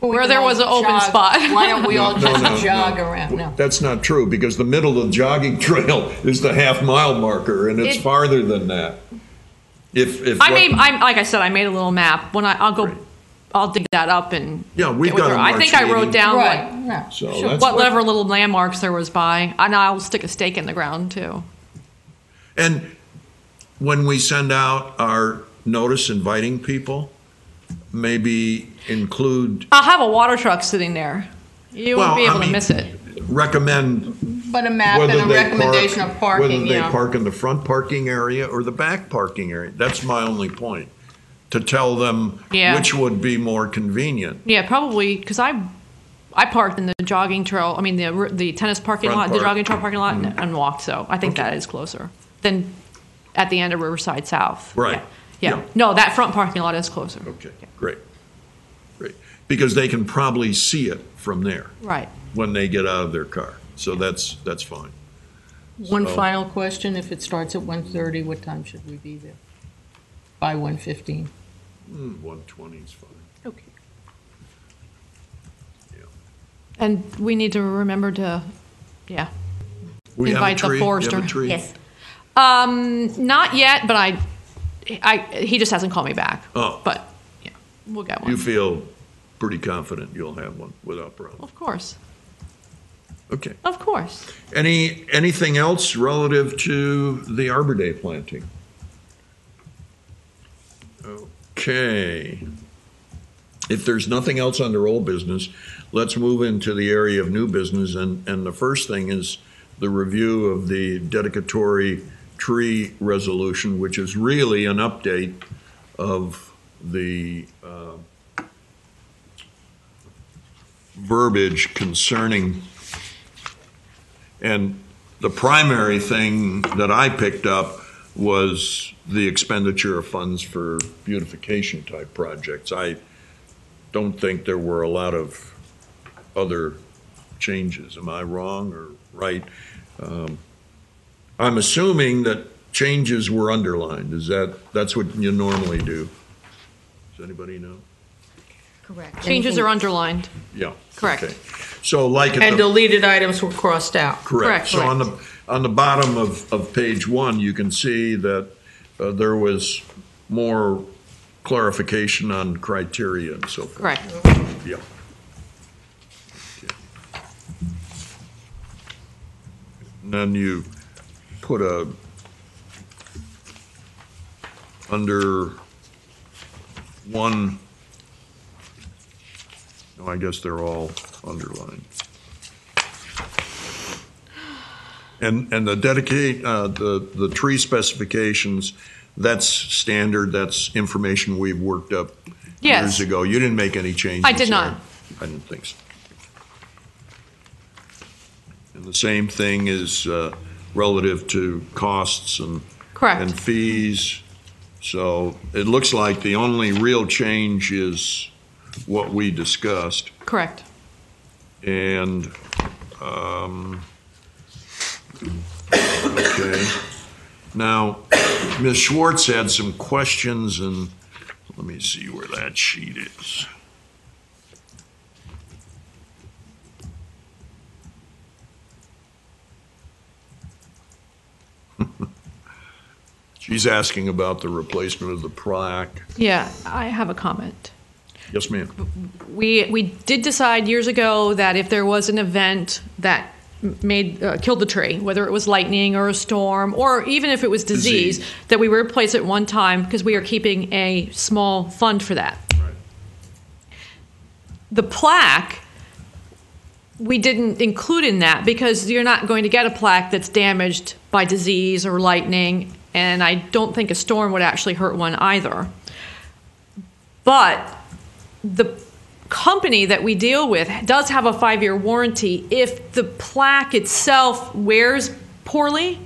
Speaker 2: Where there was an open spot.
Speaker 3: Why don't we all
Speaker 5: No,
Speaker 3: just
Speaker 5: no,
Speaker 3: jog
Speaker 5: no.
Speaker 3: around? No.
Speaker 5: That's not true, because the middle of the jogging trail is the half-mile marker, and it's
Speaker 2: It-
Speaker 5: farther than that. If
Speaker 2: like I said, I made a little map. When I'll dig that up and
Speaker 5: Yeah, we've
Speaker 2: get with
Speaker 5: got
Speaker 2: her.
Speaker 5: a
Speaker 2: I
Speaker 5: March
Speaker 2: think I wrote
Speaker 5: meeting.
Speaker 2: down
Speaker 3: Right. Yeah.
Speaker 5: So
Speaker 3: Sure.
Speaker 5: that's
Speaker 2: whatever little landmarks there was by, and I'll stick a stake in the ground too.
Speaker 5: And when we send out our notice inviting people, maybe include,
Speaker 2: I'll have a water truck sitting there. You won't
Speaker 5: Well,
Speaker 2: be able
Speaker 5: I
Speaker 2: to
Speaker 5: mean-
Speaker 2: miss it.
Speaker 5: recommend
Speaker 3: But a map and
Speaker 5: whether
Speaker 3: a
Speaker 5: they
Speaker 3: recommendation
Speaker 5: park,
Speaker 3: of parking,
Speaker 5: whether they
Speaker 3: yeah.
Speaker 5: park in the front parking area or the back parking area. That's my only point, to tell them
Speaker 2: Yeah.
Speaker 5: which would be more convenient.
Speaker 2: Yeah, probably because I parked in the jogging trail. I mean the tennis parking
Speaker 5: Front
Speaker 2: lot, the
Speaker 5: park.
Speaker 2: jogging trail parking lot, and walked. So I think that is closer than at the end of Riverside South.
Speaker 5: Right.
Speaker 2: Yeah.
Speaker 5: Yeah.
Speaker 2: No, that front parking lot is closer.
Speaker 5: Okay, great. Because they can probably see it from there
Speaker 2: Right.
Speaker 5: when they get out of their car. So that's fine.
Speaker 3: One
Speaker 5: So-
Speaker 3: final question, if it starts at 1:30, what time should we be there? By 1:15?
Speaker 5: 120 is fine.
Speaker 3: Okay.
Speaker 2: And we need to remember to,
Speaker 5: We have a
Speaker 2: Invite the
Speaker 5: tree? You have a
Speaker 2: forester.
Speaker 5: tree?
Speaker 1: Yes.
Speaker 2: not yet, but he just hasn't called me back.
Speaker 5: Oh.
Speaker 2: But yeah, we'll get one.
Speaker 5: You feel pretty confident you'll have one without problem?
Speaker 2: Of course.
Speaker 5: Okay.
Speaker 2: Of course.
Speaker 5: Anything else relative to the Arbor Day planting? Okay. If there's nothing else under old business, let's move into the area of new business. And the first thing is the review of the dedicatory tree resolution, which is really an update of the verbiage concerning. And the primary thing that I picked up was the expenditure of funds for beautification type projects. I don't think there were a lot of other changes. Am I wrong or right? I'm assuming that changes were underlined. That's what you normally do? Does anybody know?
Speaker 1: Correct.
Speaker 2: Changes are underlined.
Speaker 5: Yeah.
Speaker 2: Correct.
Speaker 5: Okay. So like at
Speaker 3: And
Speaker 5: the,
Speaker 3: deleted items were crossed out.
Speaker 5: correct.
Speaker 2: Correct,
Speaker 5: So on the bottom of page 1, you can see that there was more clarification on criteria and so forth.
Speaker 2: Correct.
Speaker 5: Yeah. Okay. And then you put under one, no, I guess they're all underlined. And the the tree specifications, that's standard, that's information we've worked up
Speaker 2: Yes.
Speaker 5: years ago. You didn't make any changes?
Speaker 2: I did not.
Speaker 5: I didn't think so. And the same thing is relative to costs and
Speaker 2: Correct.
Speaker 5: and fees, So it looks like the only real change is what we discussed.
Speaker 2: Correct.
Speaker 5: And, okay. Now, Ms. Schwartz had some questions, and let me see where that sheet is. She's asking about the replacement of the plaque.
Speaker 2: Yeah, I have a comment.
Speaker 5: Yes, ma'am.
Speaker 2: We did decide years ago that if there was an event that killed the tree, whether it was lightning or a storm, or even if it was disease, that we would replace it one time because we are keeping a small fund for that.
Speaker 5: Right.
Speaker 2: The plaque, we didn't include in that because you're not going to get a plaque that's damaged by disease or lightning, and I don't think a storm would actually hurt one either. But the company that we deal with does have a 5-year warranty if the plaque itself wears poorly.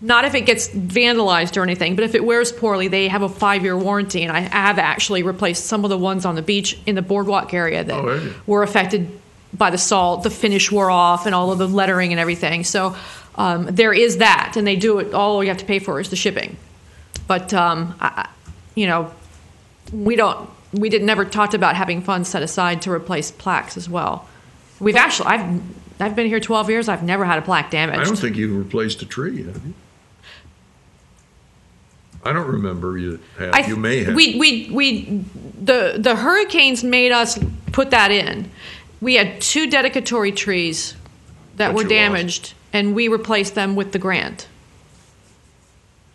Speaker 2: Not if it gets vandalized or anything, but if it wears poorly, they have a 5-year warranty. And I have actually replaced some of the ones on the beach in the boardwalk area that were affected by the salt. The finish wore off and all of the lettering and everything. So there is that, and they do it. All you have to pay for is the shipping. But we never talked about having funds set aside to replace plaques as well. I've been here 12 years. I've never had a plaque damaged.
Speaker 5: I don't think you've replaced a tree, have you? I don't remember you have. You may have.
Speaker 2: The hurricanes made us put that in. We had 2 dedicatory trees that were damaged, and we replaced them with the grant.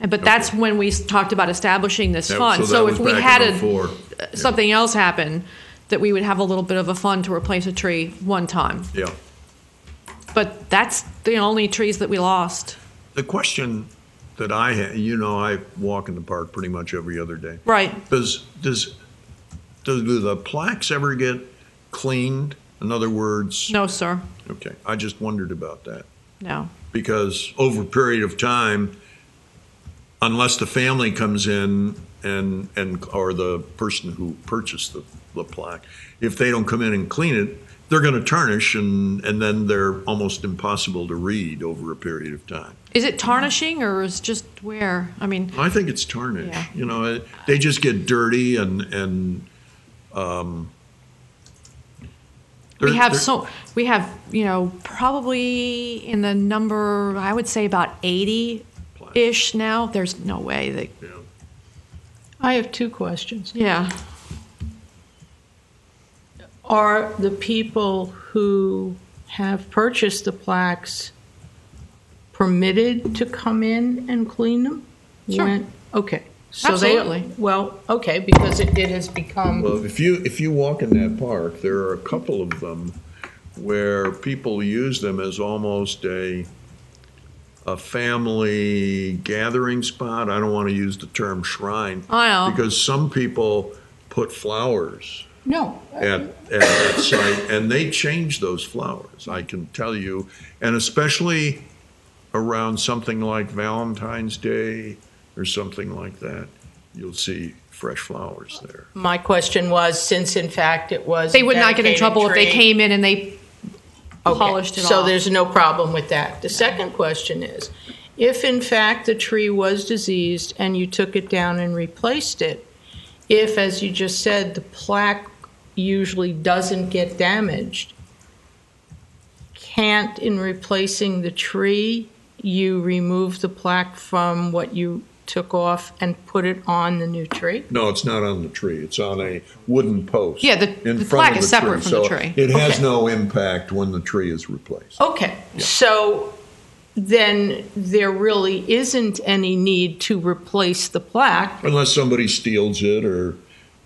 Speaker 2: But that's when we talked about establishing this fund. So if we had something else happen, that we would have a little bit of a fund to replace a tree one time.
Speaker 5: Yeah.
Speaker 2: But that's the only trees that we lost.
Speaker 5: The question that I have, I walk in the park pretty much every other day.
Speaker 2: Right.
Speaker 5: Do the plaques ever get cleaned? In other words?
Speaker 2: No, sir.
Speaker 5: Okay. I just wondered about that.
Speaker 2: No.
Speaker 5: Because over a period of time, unless the family comes in and or the person who purchased the plaque, if they don't come in and clean it, they're going to tarnish, and then they're almost impossible to read over a period of time.
Speaker 2: Is it tarnishing, or is just wear? I mean,
Speaker 5: I think it's tarnish.
Speaker 2: Yeah.
Speaker 5: They just get dirty, and
Speaker 2: we have probably in the number, I would say about 80-ish now. There's no way that.
Speaker 5: Yeah.
Speaker 3: I have 2 questions.
Speaker 2: Yeah.
Speaker 3: Are the people who have purchased the plaques permitted to come in and clean them?
Speaker 2: Sure.
Speaker 3: Okay. So
Speaker 2: absolutely.
Speaker 3: Because it has become.
Speaker 5: Well, if you walk in that park, there are a couple of them where people use them as almost a family gathering spot. I don't want to use the term shrine.
Speaker 2: I know.
Speaker 5: Because some people put flowers
Speaker 3: No.
Speaker 5: at that site, and they change those flowers, I can tell you. And especially around something like Valentine's Day or something like that, you'll see fresh flowers there.
Speaker 3: My question was, since in fact it was.
Speaker 2: They would not get in trouble if they came in and they
Speaker 3: Okay.
Speaker 2: polished it
Speaker 3: So
Speaker 2: off.
Speaker 3: there's no problem with that. The second question is, if in fact the tree was diseased and you took it down and replaced it, if, as you just said, the plaque usually doesn't get damaged, can't, in replacing the tree, you remove the plaque from what you took off and put it on the new tree?
Speaker 5: No, it's not on the tree. It's on a wooden post.
Speaker 2: Yeah, the plaque is separate from the tree.
Speaker 5: It has no impact when the tree is replaced.
Speaker 3: Okay, so then there really isn't any need to replace the plaque.
Speaker 5: Unless somebody steals it or,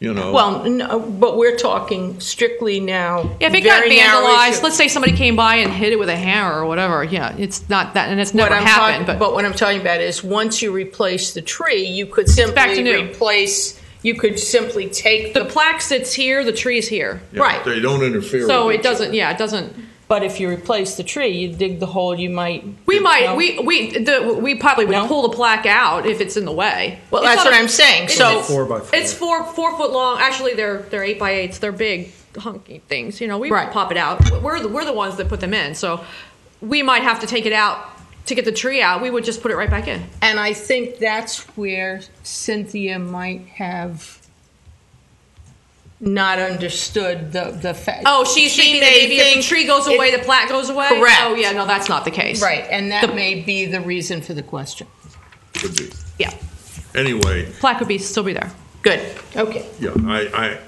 Speaker 3: Well, no, but we're talking strictly now.
Speaker 2: If it got vandalized, let's say somebody came by and hit it with a hammer or whatever, yeah, it's not that, and it's never happened.
Speaker 3: But what I'm talking about is once you replace the tree, you could simply replace, you could simply take
Speaker 2: the plaque sits here, the tree's here.
Speaker 5: Yeah,
Speaker 3: right.
Speaker 5: They don't interfere
Speaker 2: So
Speaker 5: with
Speaker 2: it doesn't, it doesn't.
Speaker 3: But if you replace the tree, you dig the hole, you might.
Speaker 2: We might
Speaker 3: No?
Speaker 2: we probably would
Speaker 3: No?
Speaker 2: pull the plaque out if it's in the way.
Speaker 3: Well,
Speaker 2: It's
Speaker 3: that's
Speaker 2: not
Speaker 3: what
Speaker 2: a-
Speaker 3: I'm saying.
Speaker 2: it's-
Speaker 3: So-
Speaker 2: it's-
Speaker 4: 4x4.
Speaker 2: It's 4 foot long. Actually, they're 8x8s. They're big, hunky things. You know, we
Speaker 3: Right.
Speaker 2: pop it out. We're the ones that put them in. So we might have to take it out to get the tree out. We would just put it right back in.
Speaker 3: And I think that's where Cynthia might have not understood the fact.
Speaker 2: Oh, she's thinking that maybe if the tree goes away, the plaque goes away?
Speaker 3: Correct.
Speaker 2: Oh, yeah, no, that's not the case.
Speaker 3: Right, and that may be the reason for the question.
Speaker 5: Could be.
Speaker 2: Yeah.
Speaker 5: Anyway,
Speaker 2: Plaque would still be there.
Speaker 3: Good, okay.
Speaker 5: yeah,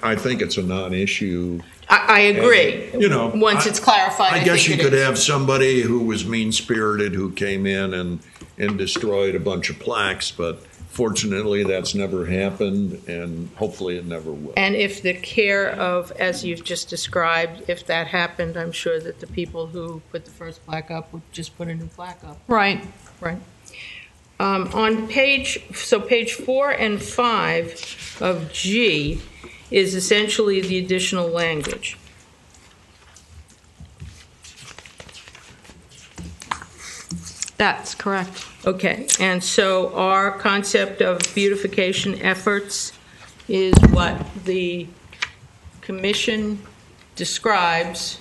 Speaker 5: I think it's a non-issue.
Speaker 3: I agree.
Speaker 5: You know,
Speaker 3: Once it's clarified,
Speaker 5: I guess
Speaker 3: think
Speaker 5: you
Speaker 3: it
Speaker 5: could
Speaker 3: is.
Speaker 5: have somebody who was mean-spirited who came in and destroyed a bunch of plaques, but fortunately, that's never happened, and hopefully it never will.
Speaker 3: And if the care of, as you've just described, if that happened, I'm sure that the people who put the first plaque up would just put a new plaque up.
Speaker 2: Right.
Speaker 3: Right. On page 4 and 5 of G is essentially the additional language.
Speaker 2: That's correct.
Speaker 3: Okay, and so our concept of beautification efforts is what the commission describes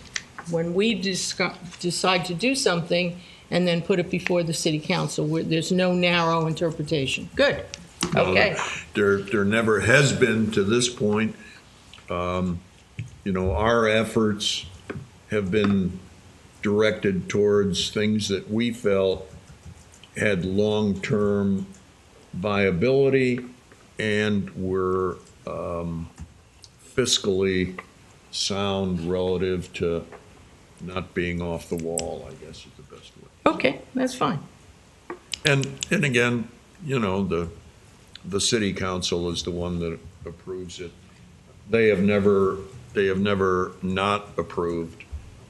Speaker 3: when we decide to do something and then put it before the city council. There's no narrow interpretation. Good. Okay.
Speaker 5: There never has been to this point. Our efforts have been directed towards things that we felt had long-term viability and were fiscally sound relative to not being off the wall, I guess is the best way.
Speaker 3: Okay, that's fine.
Speaker 5: And again, the city council is the one that approves it. They have never not approved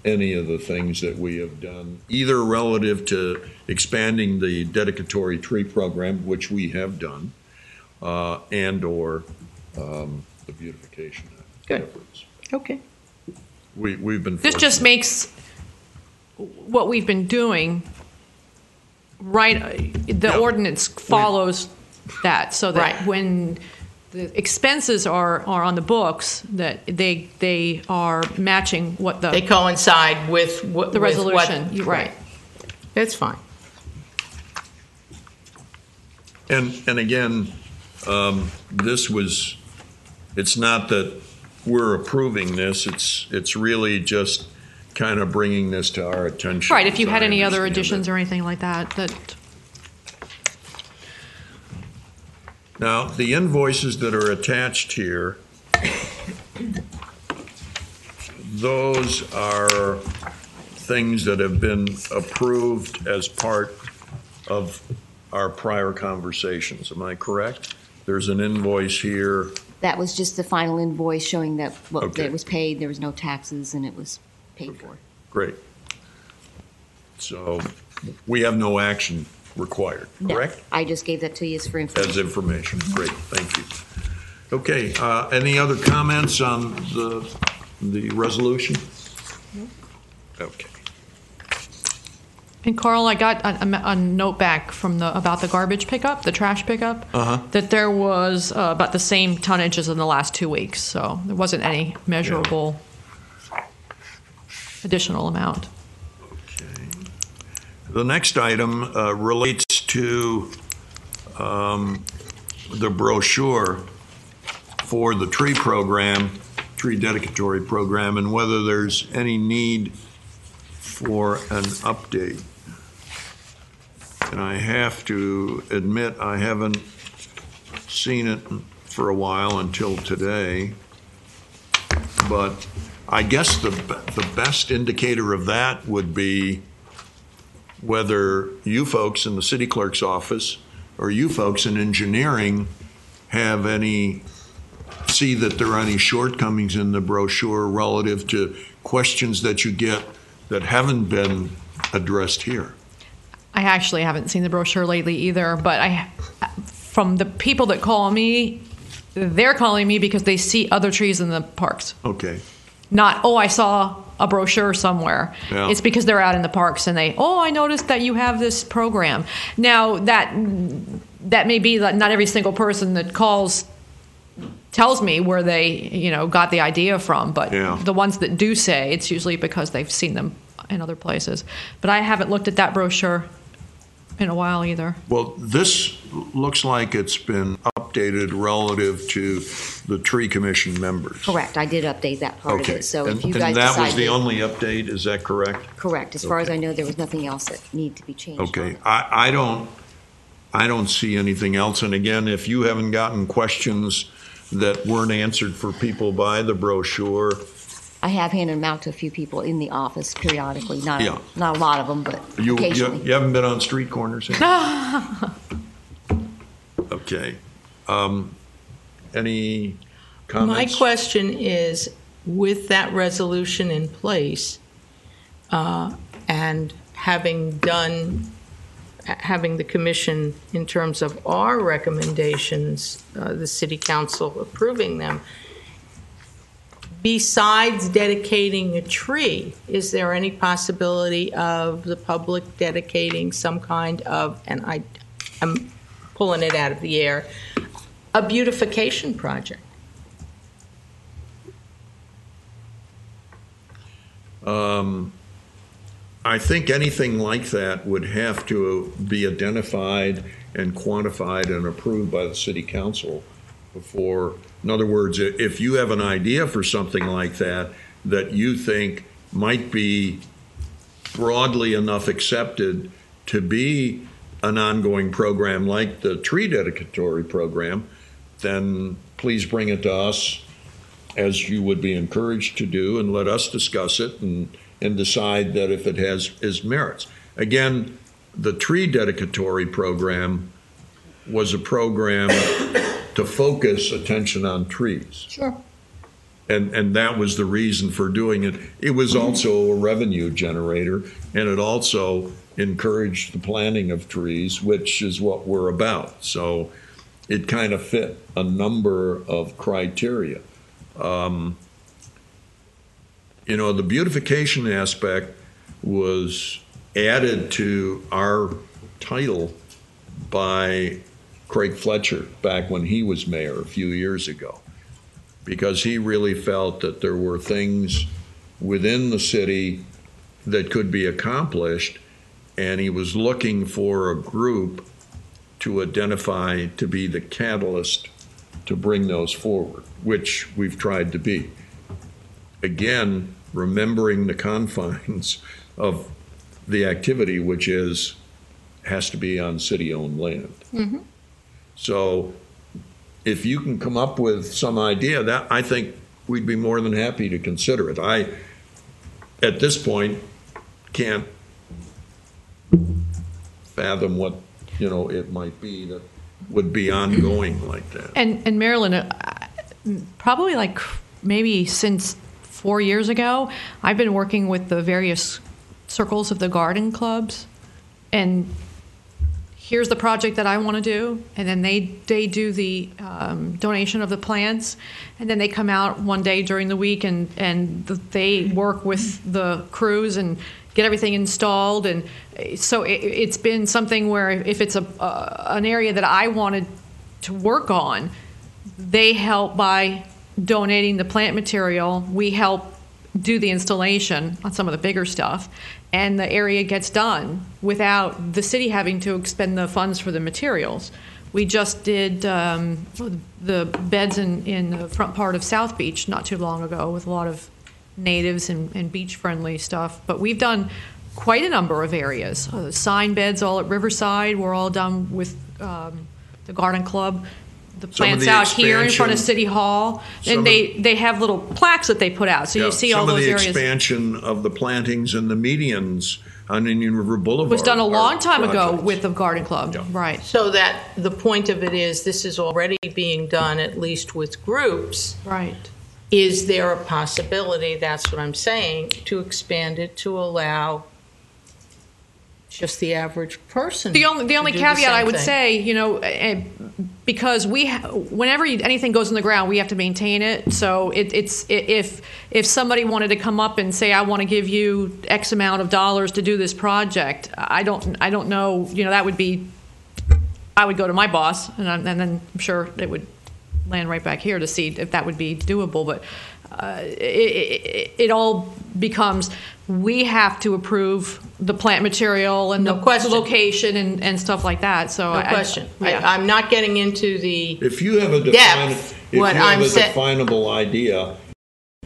Speaker 5: any of the things that we have done, either relative to expanding the dedicatory tree program, which we have done, and or the beautification
Speaker 3: Good.
Speaker 5: efforts.
Speaker 3: Okay.
Speaker 5: We've been
Speaker 2: This just
Speaker 5: fortunate.
Speaker 2: makes what we've been doing right. The
Speaker 5: Yeah.
Speaker 2: ordinance follows that, so that
Speaker 3: Right.
Speaker 2: when the expenses are on the books, that they are matching what
Speaker 3: They coincide with what
Speaker 2: the
Speaker 3: with what-
Speaker 2: resolution. You're right.
Speaker 3: That's fine.
Speaker 5: And again, it's not that we're approving this, it's really just kind of bringing this to our attention.
Speaker 2: Right. If you
Speaker 5: as
Speaker 2: had
Speaker 5: I
Speaker 2: any other
Speaker 5: understand
Speaker 2: additions
Speaker 5: it.
Speaker 2: or anything like that.
Speaker 5: Now, the invoices that are attached here, those are things that have been approved as part of our prior conversations. Am I correct? There's an invoice here.
Speaker 1: That was just the final invoice showing that
Speaker 5: Okay.
Speaker 1: it was paid, there was no taxes, and it was paid for.
Speaker 5: Great. So we have no action required,
Speaker 1: No,
Speaker 5: correct?
Speaker 1: I just gave that to you as for
Speaker 5: As
Speaker 1: information.
Speaker 5: information. Great, thank you. Okay, any other comments on the resolution? Okay.
Speaker 2: And Carl, I got a note back from about the garbage pickup, the trash pickup, that there was about the same tonnage as in the last 2 weeks. So there wasn't any measurable additional amount.
Speaker 5: The next item relates to the brochure for the tree program, tree dedicatory program, and whether there's any need for an update. And I have to admit, I haven't seen it for a while until today. But I guess the best indicator of that would be whether you folks in the city clerk's office or you folks in engineering see that there are any shortcomings in the brochure relative to questions that you get that haven't been addressed here.
Speaker 2: I actually haven't seen the brochure lately either, but from the people that call me, they're calling me because they see other trees in the parks.
Speaker 5: Okay.
Speaker 2: Not, I saw a brochure somewhere.
Speaker 5: Yeah.
Speaker 2: It's because they're out in the parks and I noticed that you have this program. Now that may be that not every single person that calls tells me where they, got the idea from, but the ones that do say, it's usually because they've seen them in other places. But I haven't looked at that brochure in a while either.
Speaker 5: Well, this looks like it's been updated relative to the tree commission members.
Speaker 1: Correct. I did update that part of it. So if you guys
Speaker 5: and that was
Speaker 1: decide
Speaker 5: the only update, is that correct?
Speaker 1: Correct. As far as I know, there was nothing else that needed to be changed.
Speaker 5: Okay. I don't see anything else. And again, if you haven't gotten questions that weren't answered for people by the brochure,
Speaker 1: I have handed them out to a few people in the office periodically. Not a lot of them, but occasionally.
Speaker 5: You haven't been on street corners yet? Okay. Any comments?
Speaker 3: My question is, with that resolution in place, and having the commission, in terms of our recommendations, the city council approving them, besides dedicating a tree, is there any possibility of the public dedicating some kind of, and I'm pulling it out of the air, a beautification project?
Speaker 5: I think anything like that would have to be identified and quantified and approved by the city council before. In other words, if you have an idea for something like that you think might be broadly enough accepted to be an ongoing program like the tree dedicatory program, then please bring it to us, as you would be encouraged to do, and let us discuss it and decide that if it has merits. Again, the tree dedicatory program was a program to focus attention on trees.
Speaker 3: Sure.
Speaker 5: And that was the reason for doing it. It was also a revenue generator, and it also encouraged the planting of trees, which is what we're about. So it kind of fit a number of criteria. The beautification aspect was added to our title by Craig Fletcher back when he was mayor a few years ago, because he really felt that there were things within the city that could be accomplished, and he was looking for a group to identify to be the catalyst to bring those forward, which we've tried to be. Again, remembering the confines of the activity, which has to be on city-owned land. Mm-hmm. So if you can come up with some idea, that I think we'd be more than happy to consider it. I, at this point, can't fathom what it might be that would be ongoing like that.
Speaker 2: And Marilyn, probably like maybe since 4 years ago, I've been working with the various circles of the garden clubs, and here's the project that I want to do, and then they do the donation of the plants, and then they come out one day during the week and they work with the crews and get everything installed. And so it's been something where if it's an area that I wanted to work on, they help by donating the plant material. We help do the installation on some of the bigger stuff, and the area gets done without the city having to expend the funds for the materials. We just did the beds in the front part of South Beach not too long ago with a lot of natives and beach-friendly stuff. But we've done quite a number of areas. Sign beds all at Riverside were all done with the garden club. The plants out here in front of City Hall, and they have little plaques that they put out, so you see all those areas.
Speaker 5: Some of the expansion of the plantings and the medians on Indian River Boulevard
Speaker 2: was done a long time ago with the garden club, right?
Speaker 3: So that the point of it is, this is already being done, at least with groups.
Speaker 2: Right.
Speaker 3: Is there a possibility, that's what I'm saying, to expand it to allow just the average person?
Speaker 2: The only caveat I would say, because whenever anything goes in the ground, we have to maintain it. So if somebody wanted to come up and say, I want to give you X amount of dollars to do this project, I don't know, that would be, I would go to my boss, and then I'm sure it would land right back here to see if that would be doable. But it all becomes, we have to approve the plant material and the location and stuff like that. So
Speaker 3: no question. I'm not getting into the
Speaker 5: if you have a definable idea,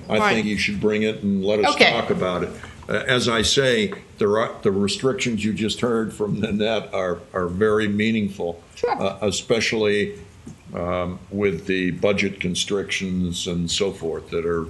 Speaker 5: I think you should bring it and let us talk about it. As I say, the restrictions you just heard from Nanette are very meaningful, especially with the budget constrictions and so forth that are,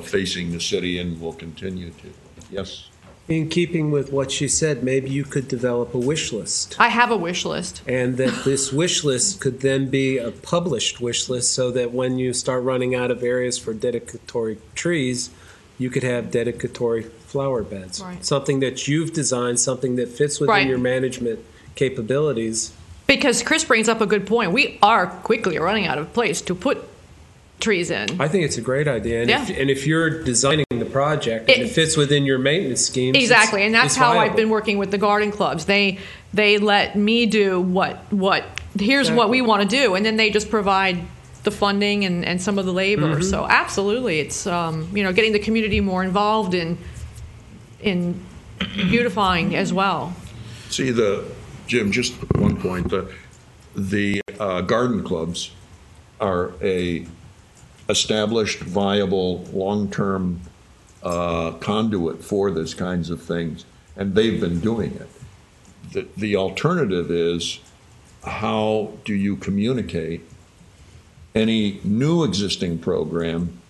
Speaker 5: facing the city and will continue to. Yes?
Speaker 4: In keeping with what she said, maybe you could develop a wish list.
Speaker 2: I have a wish list.
Speaker 4: And that this wish list could then be a published wish list so that when you start running out of areas for dedicatory trees, you could have dedicatory flower beds.
Speaker 2: Right.
Speaker 4: Something that you've designed, something that fits within your management capabilities.
Speaker 2: Because Chris brings up a good point. We are quickly running out of place to put trees in.
Speaker 4: I think it's a great idea. And if you're designing the project and it fits within your maintenance schemes.
Speaker 2: Exactly. And that's how I've been working with the garden clubs. They let me do here's what we want to do. And then they just provide the funding and some of the labor. Mm-hmm. So absolutely. It's, getting the community more involved in beautifying as well.
Speaker 5: See, Jim, just one point. The garden clubs are a established, viable, long-term conduit for these kinds of things, and they've been doing it. The alternative is, how do you communicate any new existing program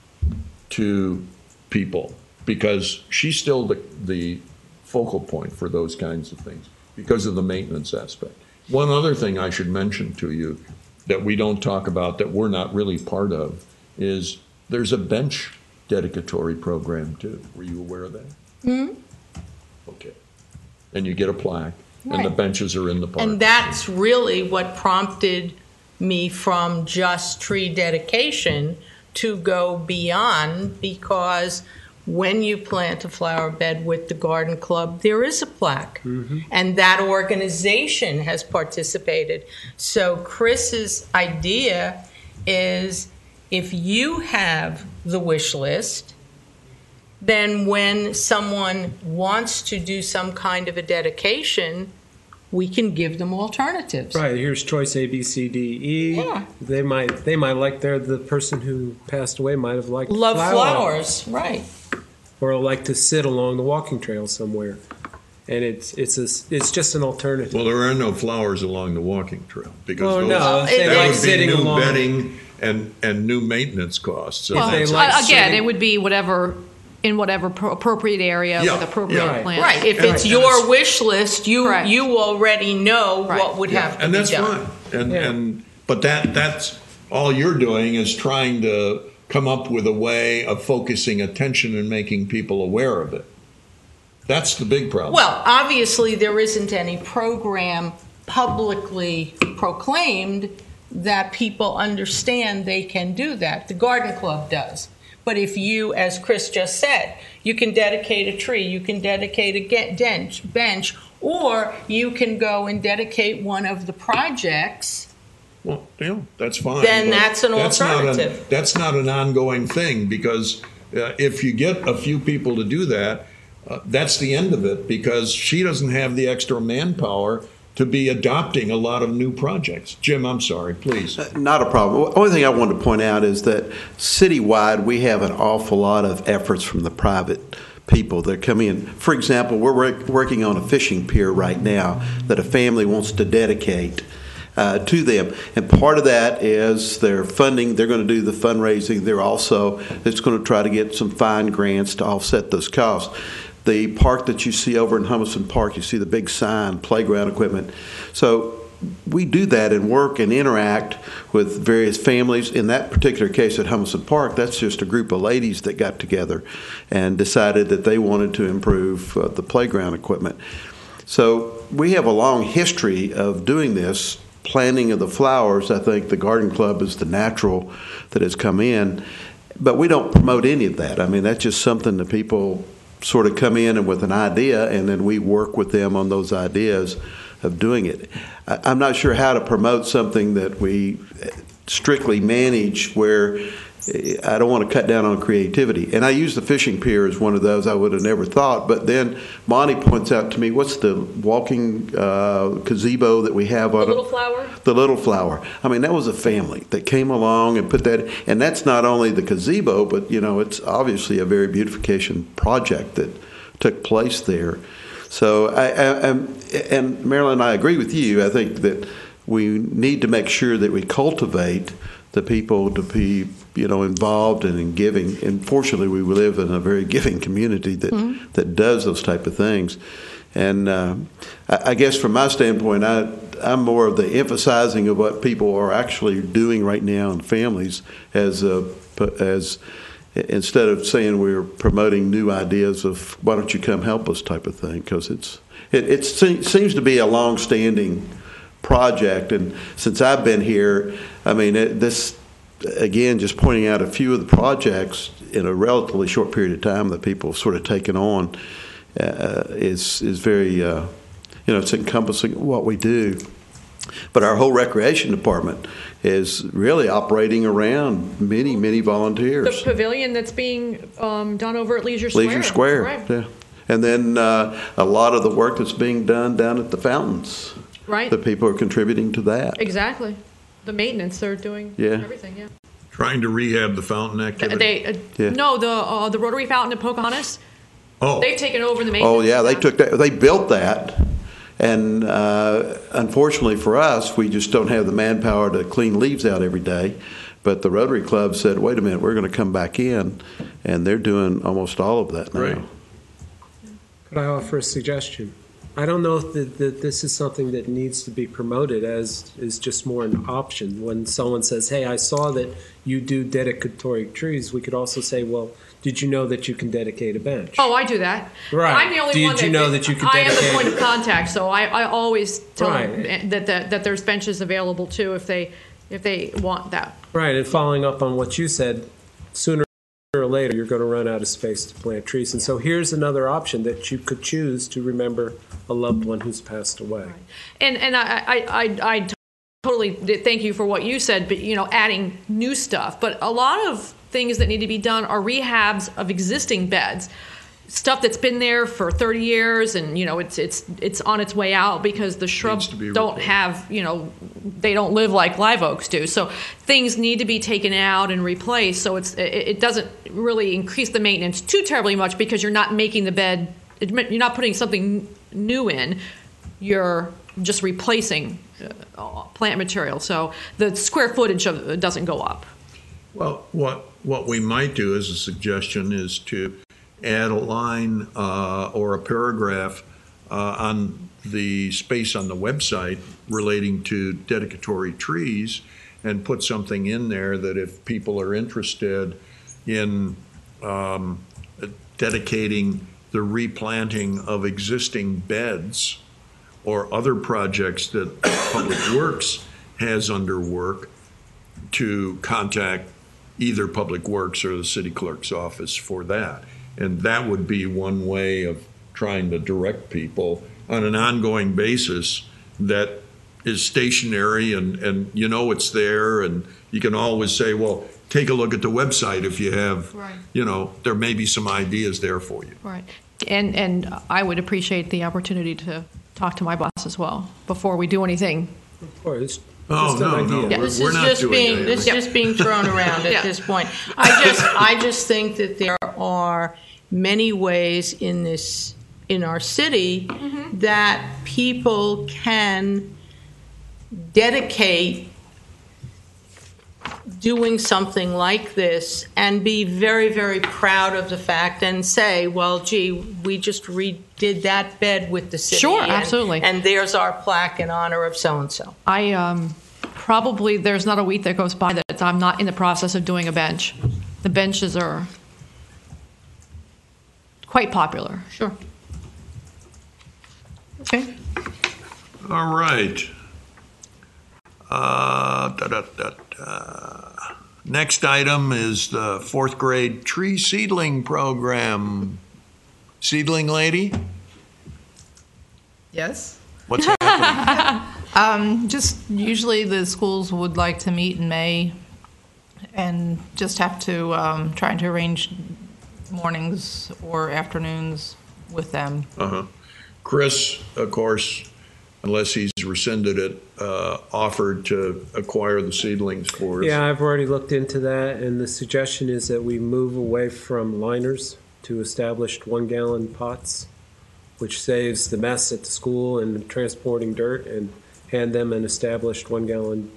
Speaker 5: to people? Because she's still the focal point for those kinds of things because of the maintenance aspect. One other thing I should mention to you that we don't talk about, that we're not really part of, is there's a bench dedicatory program too. Were you aware of that? Mm-hmm. Okay. And you get a plaque, and the benches are in the park.
Speaker 3: And that's really what prompted me from just tree dedication to go beyond, because when you plant a flower bed with the garden club, there is a plaque. Mm-hmm. And that organization has participated. So Chris's idea is, if you have the wish list, then when someone wants to do some kind of a dedication, we can give them alternatives.
Speaker 4: Right. Here's choice A, B, C, D, E. Yeah. They might like the person who passed away might have liked
Speaker 3: flowers. Right.
Speaker 4: Or like to sit along the walking trail somewhere. And it's just an alternative.
Speaker 5: Well, there are no flowers along the walking trail because
Speaker 4: that would be
Speaker 5: new bedding and new maintenance costs. So
Speaker 2: it would be in whatever appropriate area with appropriate plants.
Speaker 3: Right. If it's your wish list, you already know what would have to be done.
Speaker 5: And that's fine. But that's all you're doing is trying to come up with a way of focusing attention and making people aware of it. That's the big problem.
Speaker 3: Well, obviously there isn't any program publicly proclaimed that people understand they can do that. The garden club does. But if you, as Chris just said, you can dedicate a tree, you can dedicate a bench, or you can go and dedicate one of the projects.
Speaker 5: Well, that's fine.
Speaker 3: Then that's an alternative.
Speaker 5: That's not an ongoing thing, because if you get a few people to do that, that's the end of it, because she doesn't have the extra manpower to be adopting a lot of new projects. Jim, I'm sorry, please.
Speaker 6: Not a problem. The only thing I wanted to point out is that citywide, we have an awful lot of efforts from the private people that come in. For example, we're working on a fishing pier right now that a family wants to dedicate to them. And part of that is their funding. They're going to do the fundraising. They're also going to try to get some fine grants to offset those costs. The park that you see over in Hummelson Park, you see the big sign, playground equipment. So we do that and work and interact with various families. In that particular case at Hummelson Park, that's just a group of ladies that got together and decided that they wanted to improve the playground equipment. So we have a long history of doing this planting of the flowers, I think the garden club is the natural that has come in. But we don't promote any of that. I mean, that's just something that people sort of come in and with an idea, and then we work with them on those ideas of doing it. I'm not sure how to promote something that we strictly manage where I don't want to cut down on creativity. And I use the fishing pier as one of those I would have never thought. But then Monty points out to me, what's the walking gazebo that we have?
Speaker 2: The little flower?
Speaker 6: The little flower. I mean, that was a family that came along and put that, and that's not only the gazebo, but, you know, it's obviously a very beautification project that took place there. So, and Marilyn, I agree with you. I think that we need to make sure that we cultivate the people to be, you know, involved and in giving. And fortunately, we live in a very giving community that that does those type of things. And I guess from my standpoint, I'm more of the emphasizing of what people are actually doing right now in families as instead of saying we're promoting new ideas of why don't you come help us type of thing, because it seems to be a long-standing project. And since I've been here, I mean, this, again, just pointing out a few of the projects in a relatively short period of time that people have sort of taken on is very, you know, it's encompassing what we do. But our whole recreation department is really operating around many volunteers.
Speaker 2: The pavilion that's being done over at Leisure Square.
Speaker 6: Leisure Square,
Speaker 2: right.
Speaker 6: yeah. And then a lot of the work that's being done down at the fountains.
Speaker 2: Right.
Speaker 6: The people are contributing to that.
Speaker 2: Exactly. The maintenance, they're doing everything, yeah.
Speaker 5: Trying to rehab the fountain activity?
Speaker 2: No, the Rotary Fountain at Pocahontas, they've taken over the maintenance.
Speaker 6: Oh, yeah, they took that. They built that. And unfortunately for us, we just don't have the manpower to clean leaves out every day. But the Rotary Club said, wait a minute, we're going to come back in. And they're doing almost all of that now.
Speaker 5: Right.
Speaker 4: Could I offer a suggestion? I don't know if that this is something that needs to be promoted as is just more an option. When someone says, hey, I saw that you do dedicatory trees, we could also say, well, did you know that you can dedicate a bench?
Speaker 2: Oh, I do that.
Speaker 4: Right.
Speaker 2: I'm the only one
Speaker 4: Did you know that you could
Speaker 2: I
Speaker 4: dedicate?
Speaker 2: am the point of contact, so I always tell
Speaker 4: Right.
Speaker 2: them that there's benches available too if they want that.
Speaker 4: Right, and following up on what you said, sooner or later you're going to run out of space to plant trees. And so here's another option that you could choose to remember a loved one who's passed away.
Speaker 2: Right. And I totally thank you for what you said, but, you know, adding new stuff. But a lot of things that need to be done are rehabs of existing beds. Stuff that's been there for 30 years and, you know, it's on its way out because the shrubs don't have, you know, they don't live like live oaks do. So things need to be taken out and replaced. So it doesn't really increase the maintenance too terribly much because you're not making the bed, you're not putting something new in, you're just replacing plant material. So the square footage of it doesn't go up.
Speaker 5: Well, what we might do as a suggestion is to add a line or a paragraph on the space on the website relating to dedicatory trees and put something in there that if people are interested in dedicating the replanting of existing beds or other projects that Public Works has under work, to contact either Public Works or the city clerk's office for that. And that would be one way of trying to direct people on an ongoing basis that is stationary and you know it's there, and you can always say, well, take a look at the website if you have,
Speaker 2: right.
Speaker 5: You know, there may be some ideas there for you.
Speaker 2: Right. And I would appreciate the opportunity to talk to my boss as well before we do anything.
Speaker 4: Of course.
Speaker 5: Oh, no.
Speaker 2: Yeah.
Speaker 3: This
Speaker 5: We're
Speaker 3: is
Speaker 5: not
Speaker 3: just
Speaker 5: doing
Speaker 3: being
Speaker 5: that.
Speaker 3: this is just being thrown around at this point. I just think that there are many ways in our city that people can dedicate doing something like this and be very, very proud of the fact and say, well, gee, we just redid that bed with the city.
Speaker 2: Sure, absolutely.
Speaker 3: And there's our plaque in honor of so-and-so.
Speaker 2: I probably, there's not a week that goes by that I'm not in the process of doing a bench. The benches are quite popular.
Speaker 3: Sure. Okay.
Speaker 5: All right. Next item is the fourth grade tree seedling program. Seedling lady,
Speaker 8: Yes.
Speaker 5: what's happening?
Speaker 8: Just usually the schools would like to meet in May and just have to try to arrange mornings or afternoons with them.
Speaker 5: Chris, of course, unless he's rescinded it, offered to acquire the seedlings for us.
Speaker 4: Yeah, I've already looked into that, and the suggestion is that we move away from liners to established 1-gallon pots, which saves the mess at the school and transporting dirt, and hand them an established 1-gallon.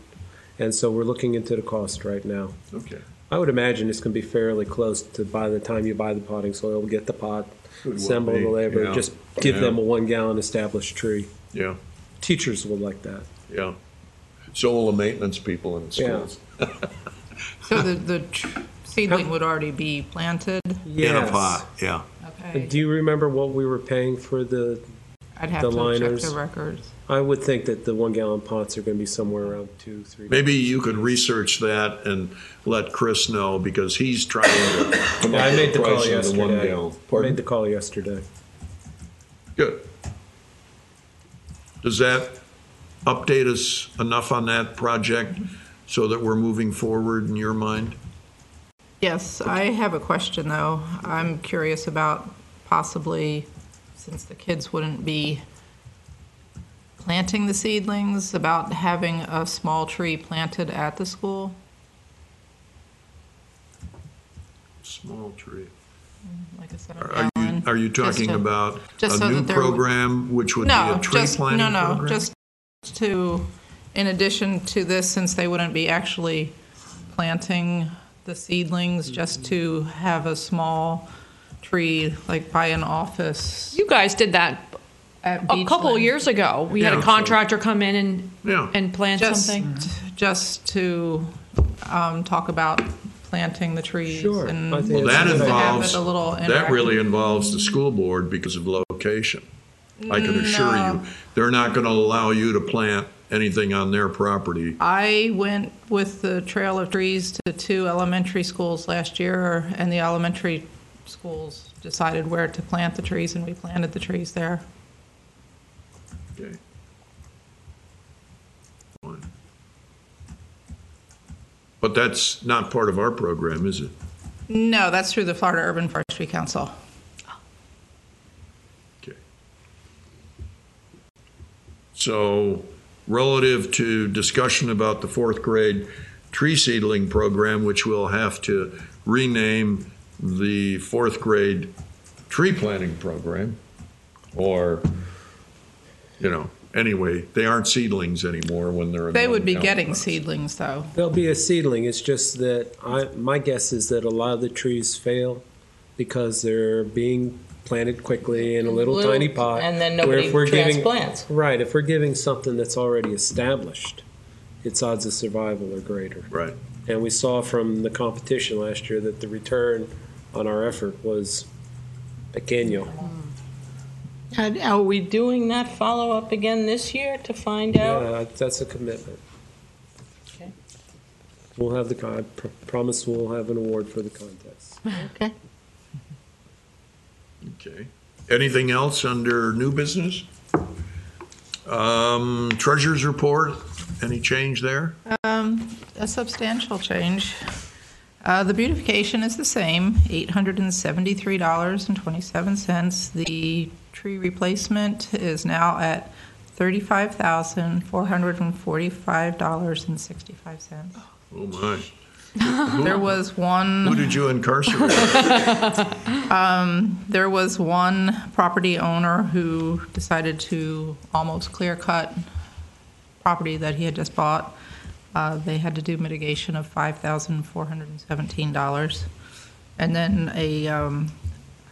Speaker 4: And so we're looking into the cost right now.
Speaker 5: Okay.
Speaker 4: I would imagine it's going to be fairly close to by the time you buy the potting soil, get the pot,
Speaker 5: Could well
Speaker 4: assemble
Speaker 5: be,
Speaker 4: the labor,
Speaker 5: yeah.
Speaker 4: just give
Speaker 5: Yeah.
Speaker 4: them a 1-gallon established tree.
Speaker 5: Yeah,
Speaker 4: Teachers will like that.
Speaker 5: yeah. So will the maintenance people in the schools.
Speaker 8: So the seedling would already be planted.
Speaker 5: In a pot, yeah.
Speaker 8: Okay.
Speaker 4: Do you remember what we were paying for the?
Speaker 8: I'd have
Speaker 4: the
Speaker 8: to
Speaker 4: liners?
Speaker 8: check the records.
Speaker 4: I would think that the 1-gallon pots are going to be somewhere around $2-3.
Speaker 5: Maybe you could research that and let Chris know, because he's trying to come
Speaker 4: Yeah,
Speaker 5: up
Speaker 4: I
Speaker 5: with
Speaker 4: made the
Speaker 5: the
Speaker 4: call
Speaker 5: price of the
Speaker 4: yesterday.
Speaker 5: 1 gallon.
Speaker 4: I
Speaker 5: Pardon?
Speaker 4: made the call yesterday.
Speaker 5: Good. Does that update us enough on that project so that we're moving forward in your mind?
Speaker 8: Yes, I have a question though. I'm curious about possibly, since the kids wouldn't be planting the seedlings, about having a small tree planted at the school.
Speaker 5: Small tree.
Speaker 8: Like I said,
Speaker 5: Are you talking about
Speaker 8: just
Speaker 5: a
Speaker 8: so
Speaker 5: new
Speaker 8: that there would-
Speaker 5: program, which would be a tree planting program?
Speaker 8: just to, in addition to this, since they wouldn't be actually planting the seedlings, just to have a small tree, like by an office
Speaker 2: You guys did that
Speaker 8: at
Speaker 2: a couple
Speaker 8: Beachland.
Speaker 2: years ago. We had
Speaker 5: Yeah,
Speaker 2: a contractor come in
Speaker 5: Yeah.
Speaker 2: and plant something.
Speaker 8: Just to talk about planting the trees.
Speaker 4: Sure,
Speaker 8: And
Speaker 4: I think
Speaker 5: Well,
Speaker 4: it's
Speaker 5: that
Speaker 4: a good idea.
Speaker 5: involves,
Speaker 8: Have it a little
Speaker 5: that really
Speaker 8: interactive.
Speaker 5: involves the school board because of location. I can assure
Speaker 8: No.
Speaker 5: you, they're not going to allow you to plant anything on their property.
Speaker 8: I went with the Trail of Trees to 2 elementary schools last year, and the elementary schools decided where to plant the trees, and we planted the trees there.
Speaker 5: Okay. Fine. But that's not part of our program, is it?
Speaker 8: No, that's through the Florida Urban Forestry Council.
Speaker 5: Okay. So, relative to discussion about the fourth grade tree seedling program, which we'll have to rename the fourth grade tree planting program, or, anyway, they aren't seedlings anymore when they're in
Speaker 8: They would be
Speaker 5: 1
Speaker 8: getting
Speaker 5: gallon pots.
Speaker 8: seedlings, though.
Speaker 4: There'll be a seedling. It's just that my guess is that a lot of the trees fail because they're being planted quickly in a little tiny pot.
Speaker 3: And then
Speaker 4: where
Speaker 3: nobody
Speaker 4: if we're giving-
Speaker 3: transplants.
Speaker 4: Right. If we're giving something that's already established, its odds of survival are greater.
Speaker 5: Right.
Speaker 4: And we saw from the competition last year that the return on our effort was pequeño.
Speaker 3: And are we doing that follow-up again this year to find out?
Speaker 4: Yeah, that's a commitment.
Speaker 3: Okay.
Speaker 4: We'll have I promise we'll have an award for the contest.
Speaker 3: Okay.
Speaker 5: Okay. Anything else under new business? Treasurer's report, any change there?
Speaker 8: A substantial change. The beautification is the same, $873.27. The tree replacement is now at $35,445.65.
Speaker 5: Oh, my.
Speaker 8: There was one.
Speaker 5: Who did you incarcerate?
Speaker 8: There was one property owner who decided to almost clear cut property that he had just bought. They had to do mitigation of $5,417. And then a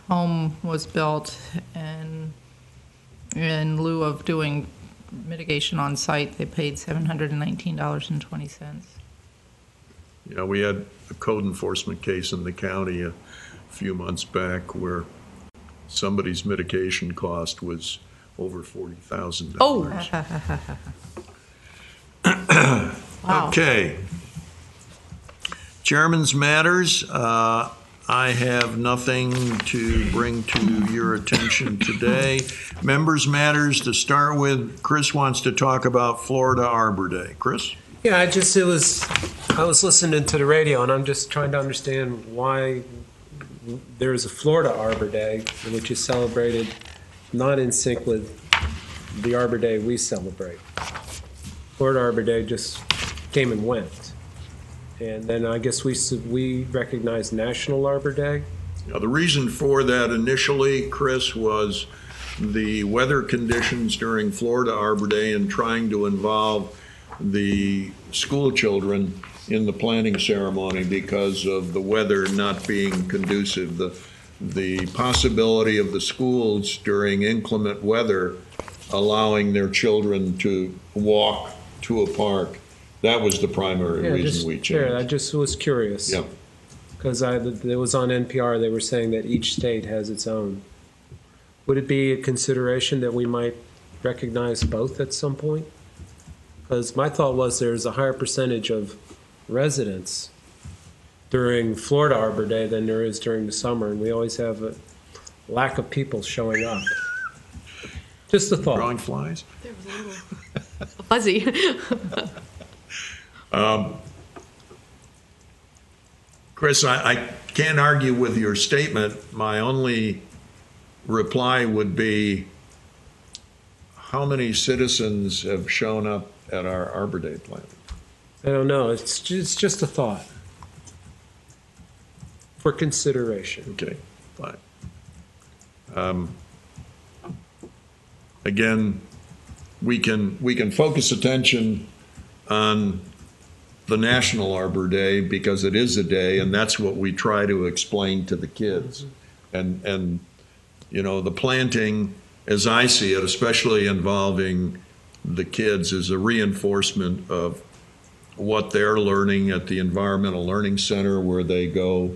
Speaker 8: home was built, and in lieu of doing mitigation on site, they paid $719.20.
Speaker 5: Yeah, we had a code enforcement case in the county a few months back where somebody's mitigation cost was over $40,000.
Speaker 2: Oh. Wow.
Speaker 5: Okay. Chairman's matters. I have nothing to bring to your attention today. Members' matters, to start with, Chris wants to talk about Florida Arbor Day. Chris?
Speaker 4: Yeah, I was listening to the radio, and I'm just trying to understand why there is a Florida Arbor Day, which is celebrated not in sync with the Arbor Day we celebrate. Florida Arbor Day just came and went. And then I guess we recognize National Arbor Day.
Speaker 5: Now, the reason for that initially, Chris, was the weather conditions during Florida Arbor Day and trying to involve the school children in the planting ceremony because of the weather not being conducive. The possibility of the schools during inclement weather allowing their children to walk to a park. That was the primary reason we changed.
Speaker 4: Yeah, I just was curious.
Speaker 5: Yeah.
Speaker 4: Because it was on NPR, they were saying that each state has its own. Would it be a consideration that we might recognize both at some point? Because my thought was there's a higher percentage of residents during Florida Arbor Day than there is during the summer, and we always have a lack of people showing up. Just a thought.
Speaker 5: Drawing flies?
Speaker 2: There was a little fuzzy.
Speaker 5: Chris, I can't argue with your statement. My only reply would be, how many citizens have shown up at our Arbor Day planting?
Speaker 4: I don't know. It's just a thought for consideration.
Speaker 5: Okay, fine. Again, we can focus attention on the National Arbor Day because it is a day, and that's what we try to explain to the kids. And you know, the planting, as I see it, especially involving the kids, is a reinforcement of what they're learning at the Environmental Learning Center, where they go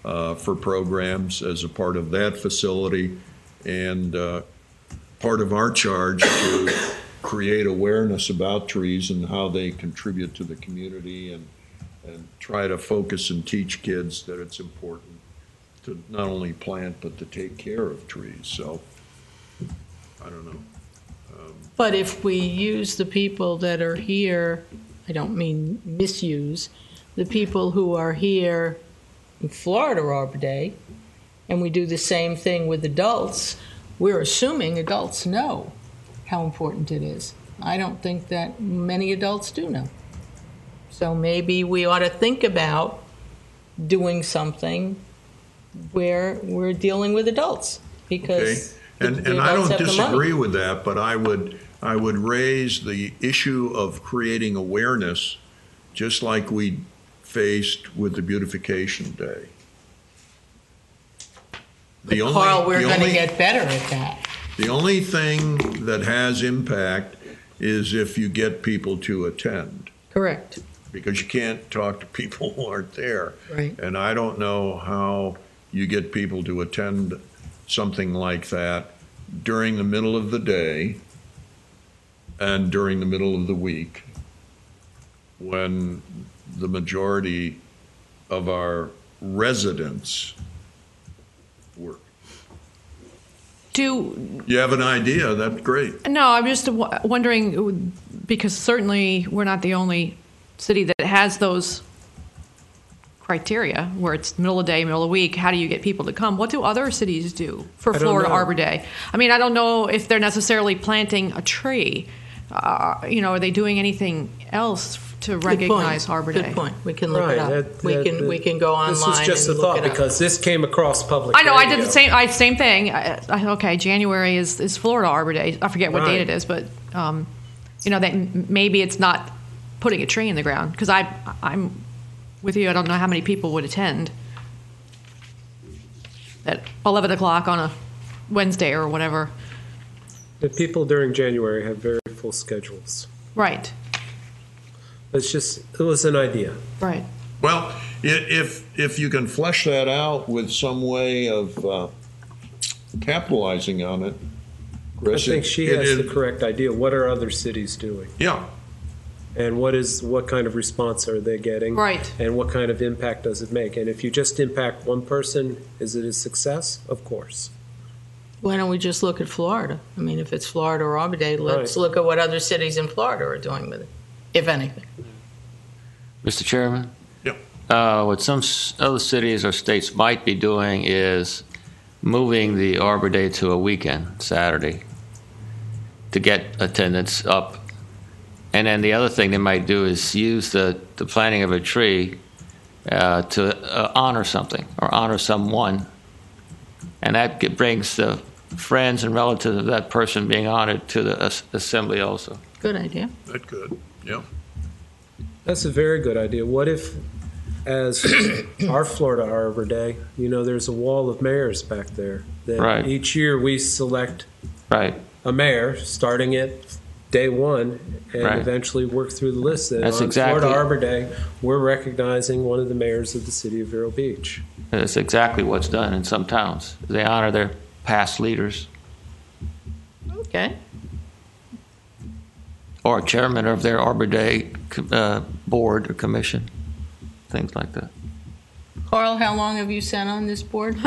Speaker 5: for programs as a part of that facility, and part of our charge to create awareness about trees and how they contribute to the community, and try to focus and teach kids that it's important to not only plant but to take care of trees. So I don't know.
Speaker 3: But if we use the people that are here, I don't mean misuse, the people who are here in Florida Arbor Day, and we do the same thing with adults, we're assuming adults know how important it is. I don't think that many adults do know. So maybe we ought to think about doing something where we're dealing with adults, because
Speaker 5: okay. And I don't disagree with that, but I would raise the issue of creating awareness, just like we faced with the Beautification Day.
Speaker 3: Carl, we're going to get better at that.
Speaker 5: The only thing that has impact is if you get people to attend.
Speaker 3: Correct.
Speaker 5: Because you can't talk to people who aren't there.
Speaker 3: Right.
Speaker 5: And I don't know how you get people to attend something like that during the middle of the day and during the middle of the week, when the majority of our residents work.
Speaker 2: Do
Speaker 5: you have an idea? That's great.
Speaker 2: No, I'm just wondering, because certainly we're not the only city that has those criteria where it's middle of the day, middle of the week. How do you get people to come? What do other cities do for Florida Arbor Day? I mean, I don't know if they're necessarily planting a tree. Are they doing anything else to recognize Arbor Day?
Speaker 3: Good point. We can look it up. We can go online.
Speaker 4: This was just a thought because this came across public.
Speaker 2: I know.
Speaker 4: Radio.
Speaker 2: I did the same thing. Okay, January is Florida Arbor Day. I forget what date it is, but that maybe it's not putting a tree in the ground, because I'm with you. I don't know how many people would attend at 11 o'clock on a Wednesday or whatever.
Speaker 4: The people during January have very full schedules.
Speaker 2: Right.
Speaker 4: It was an idea.
Speaker 2: Right.
Speaker 5: Well, if you can flesh that out with some way of capitalizing on it, Chris,
Speaker 4: I think she has the correct idea. What are other cities doing?
Speaker 5: Yeah.
Speaker 4: And what kind of response are they getting?
Speaker 2: Right.
Speaker 4: And what kind of impact does it make? And if you just impact one person, is it a success? Of course.
Speaker 3: Why don't we just look at Florida? I mean, if it's Florida or Arbor Day, let's look at what other cities in Florida are doing with it, if anything.
Speaker 7: Mr. Chairman?
Speaker 5: Yep.
Speaker 7: What some other cities or states might be doing is moving the Arbor Day to a weekend, Saturday, to get attendance up. And then the other thing they might do is use the planting of a tree to honor something or honor someone. And that brings the friends and relatives of that person being honored to the assembly also.
Speaker 3: Good idea.
Speaker 5: That good, yeah.
Speaker 4: That's a very good idea. What if, as our Florida Arbor Day, there's a wall of mayors back there that
Speaker 7: Right.
Speaker 4: each year we select
Speaker 7: Right.
Speaker 4: a mayor, starting at day one, and
Speaker 7: Right.
Speaker 4: eventually work through the list. And
Speaker 7: That's
Speaker 4: on
Speaker 7: exactly-
Speaker 4: Florida Arbor Day, we're recognizing one of the mayors of the City of Vero Beach.
Speaker 7: That's exactly what's done in some towns. They honor their past leaders
Speaker 3: Okay.
Speaker 7: or chairman of their Arbor Day board or commission, things like that.
Speaker 3: Carl, how long have you sat on this board?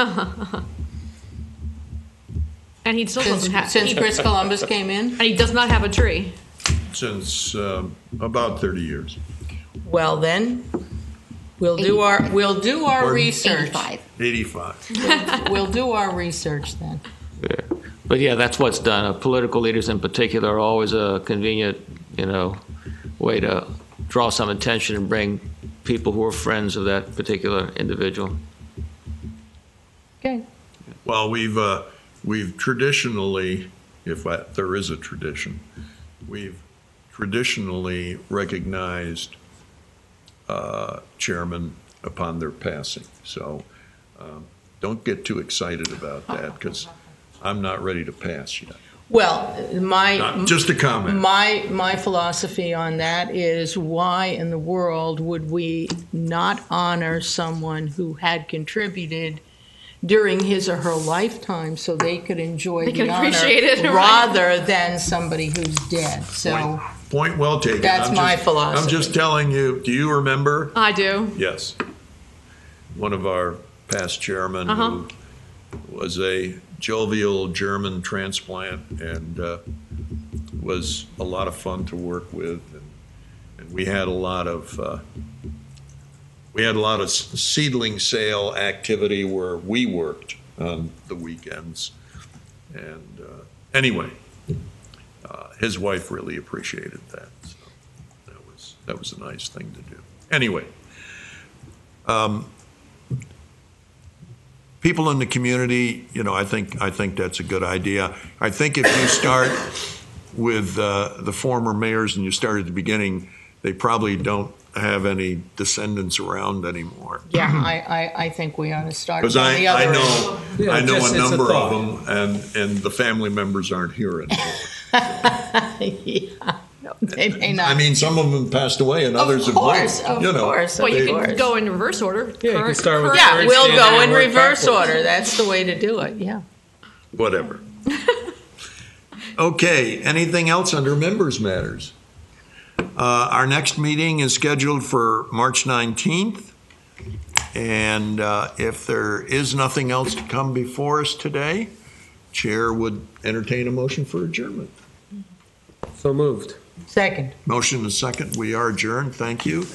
Speaker 2: And he still doesn't have.
Speaker 3: Since Chris Columbus came in?
Speaker 2: And he does not have a tree.
Speaker 5: Since about 30 years.
Speaker 3: Well, then, we'll do our
Speaker 5: Pardon?
Speaker 3: research.
Speaker 1: 85.
Speaker 5: 85.
Speaker 3: We'll do our research then.
Speaker 7: Yeah. But yeah, that's what's done. Political leaders in particular are always a convenient, way to draw some attention and bring people who are friends of that particular individual.
Speaker 3: Okay.
Speaker 5: Well, we've traditionally, there is a tradition, we've traditionally recognized chairmen upon their passing. So don't get too excited about that because I'm not ready to pass yet.
Speaker 3: Well,
Speaker 5: Just a comment.
Speaker 3: My philosophy on that is, why in the world would we not honor someone who had contributed during his or her lifetime so they could enjoy the honor
Speaker 2: appreciate it, right.
Speaker 3: rather than somebody who's dead? So
Speaker 5: Point well taken.
Speaker 3: That's my philosophy.
Speaker 5: I'm just telling you, do you remember?
Speaker 2: I do.
Speaker 5: Yes. One of our past chairmen who was a jovial German transplant and was a lot of fun to work with. And we had a lot of seedling sale activity where we worked on the weekends. And anyway, his wife really appreciated that. So that was a nice thing to do. Anyway, people in the community, I think that's a good idea. I think if you start with the former mayors and you start at the beginning, they probably don't have any descendants around anymore.
Speaker 3: yeah, I think we ought to start
Speaker 5: Because
Speaker 3: on the other
Speaker 5: I know
Speaker 4: just-
Speaker 5: a
Speaker 4: it's a
Speaker 5: number
Speaker 4: thought.
Speaker 5: of them, and the family members aren't here anymore.
Speaker 3: Yeah. No, they may not.
Speaker 5: I mean, some of them passed away, and others have moved.
Speaker 3: Of course.
Speaker 2: Well, you
Speaker 3: course.
Speaker 2: can go in reverse order.
Speaker 4: Yeah, you can start with
Speaker 3: Yeah,
Speaker 4: third
Speaker 3: we'll
Speaker 4: standard
Speaker 3: go in
Speaker 4: and work
Speaker 3: reverse
Speaker 4: backwards.
Speaker 3: order. That's the way to do it, yeah.
Speaker 5: Whatever. Okay, anything else under members' matters? Our next meeting is scheduled for March 19th. And if there is nothing else to come before us today, Chair would entertain a motion for adjournment.
Speaker 4: So moved.
Speaker 3: Second.
Speaker 5: Motion is second. We are adjourned. Thank you.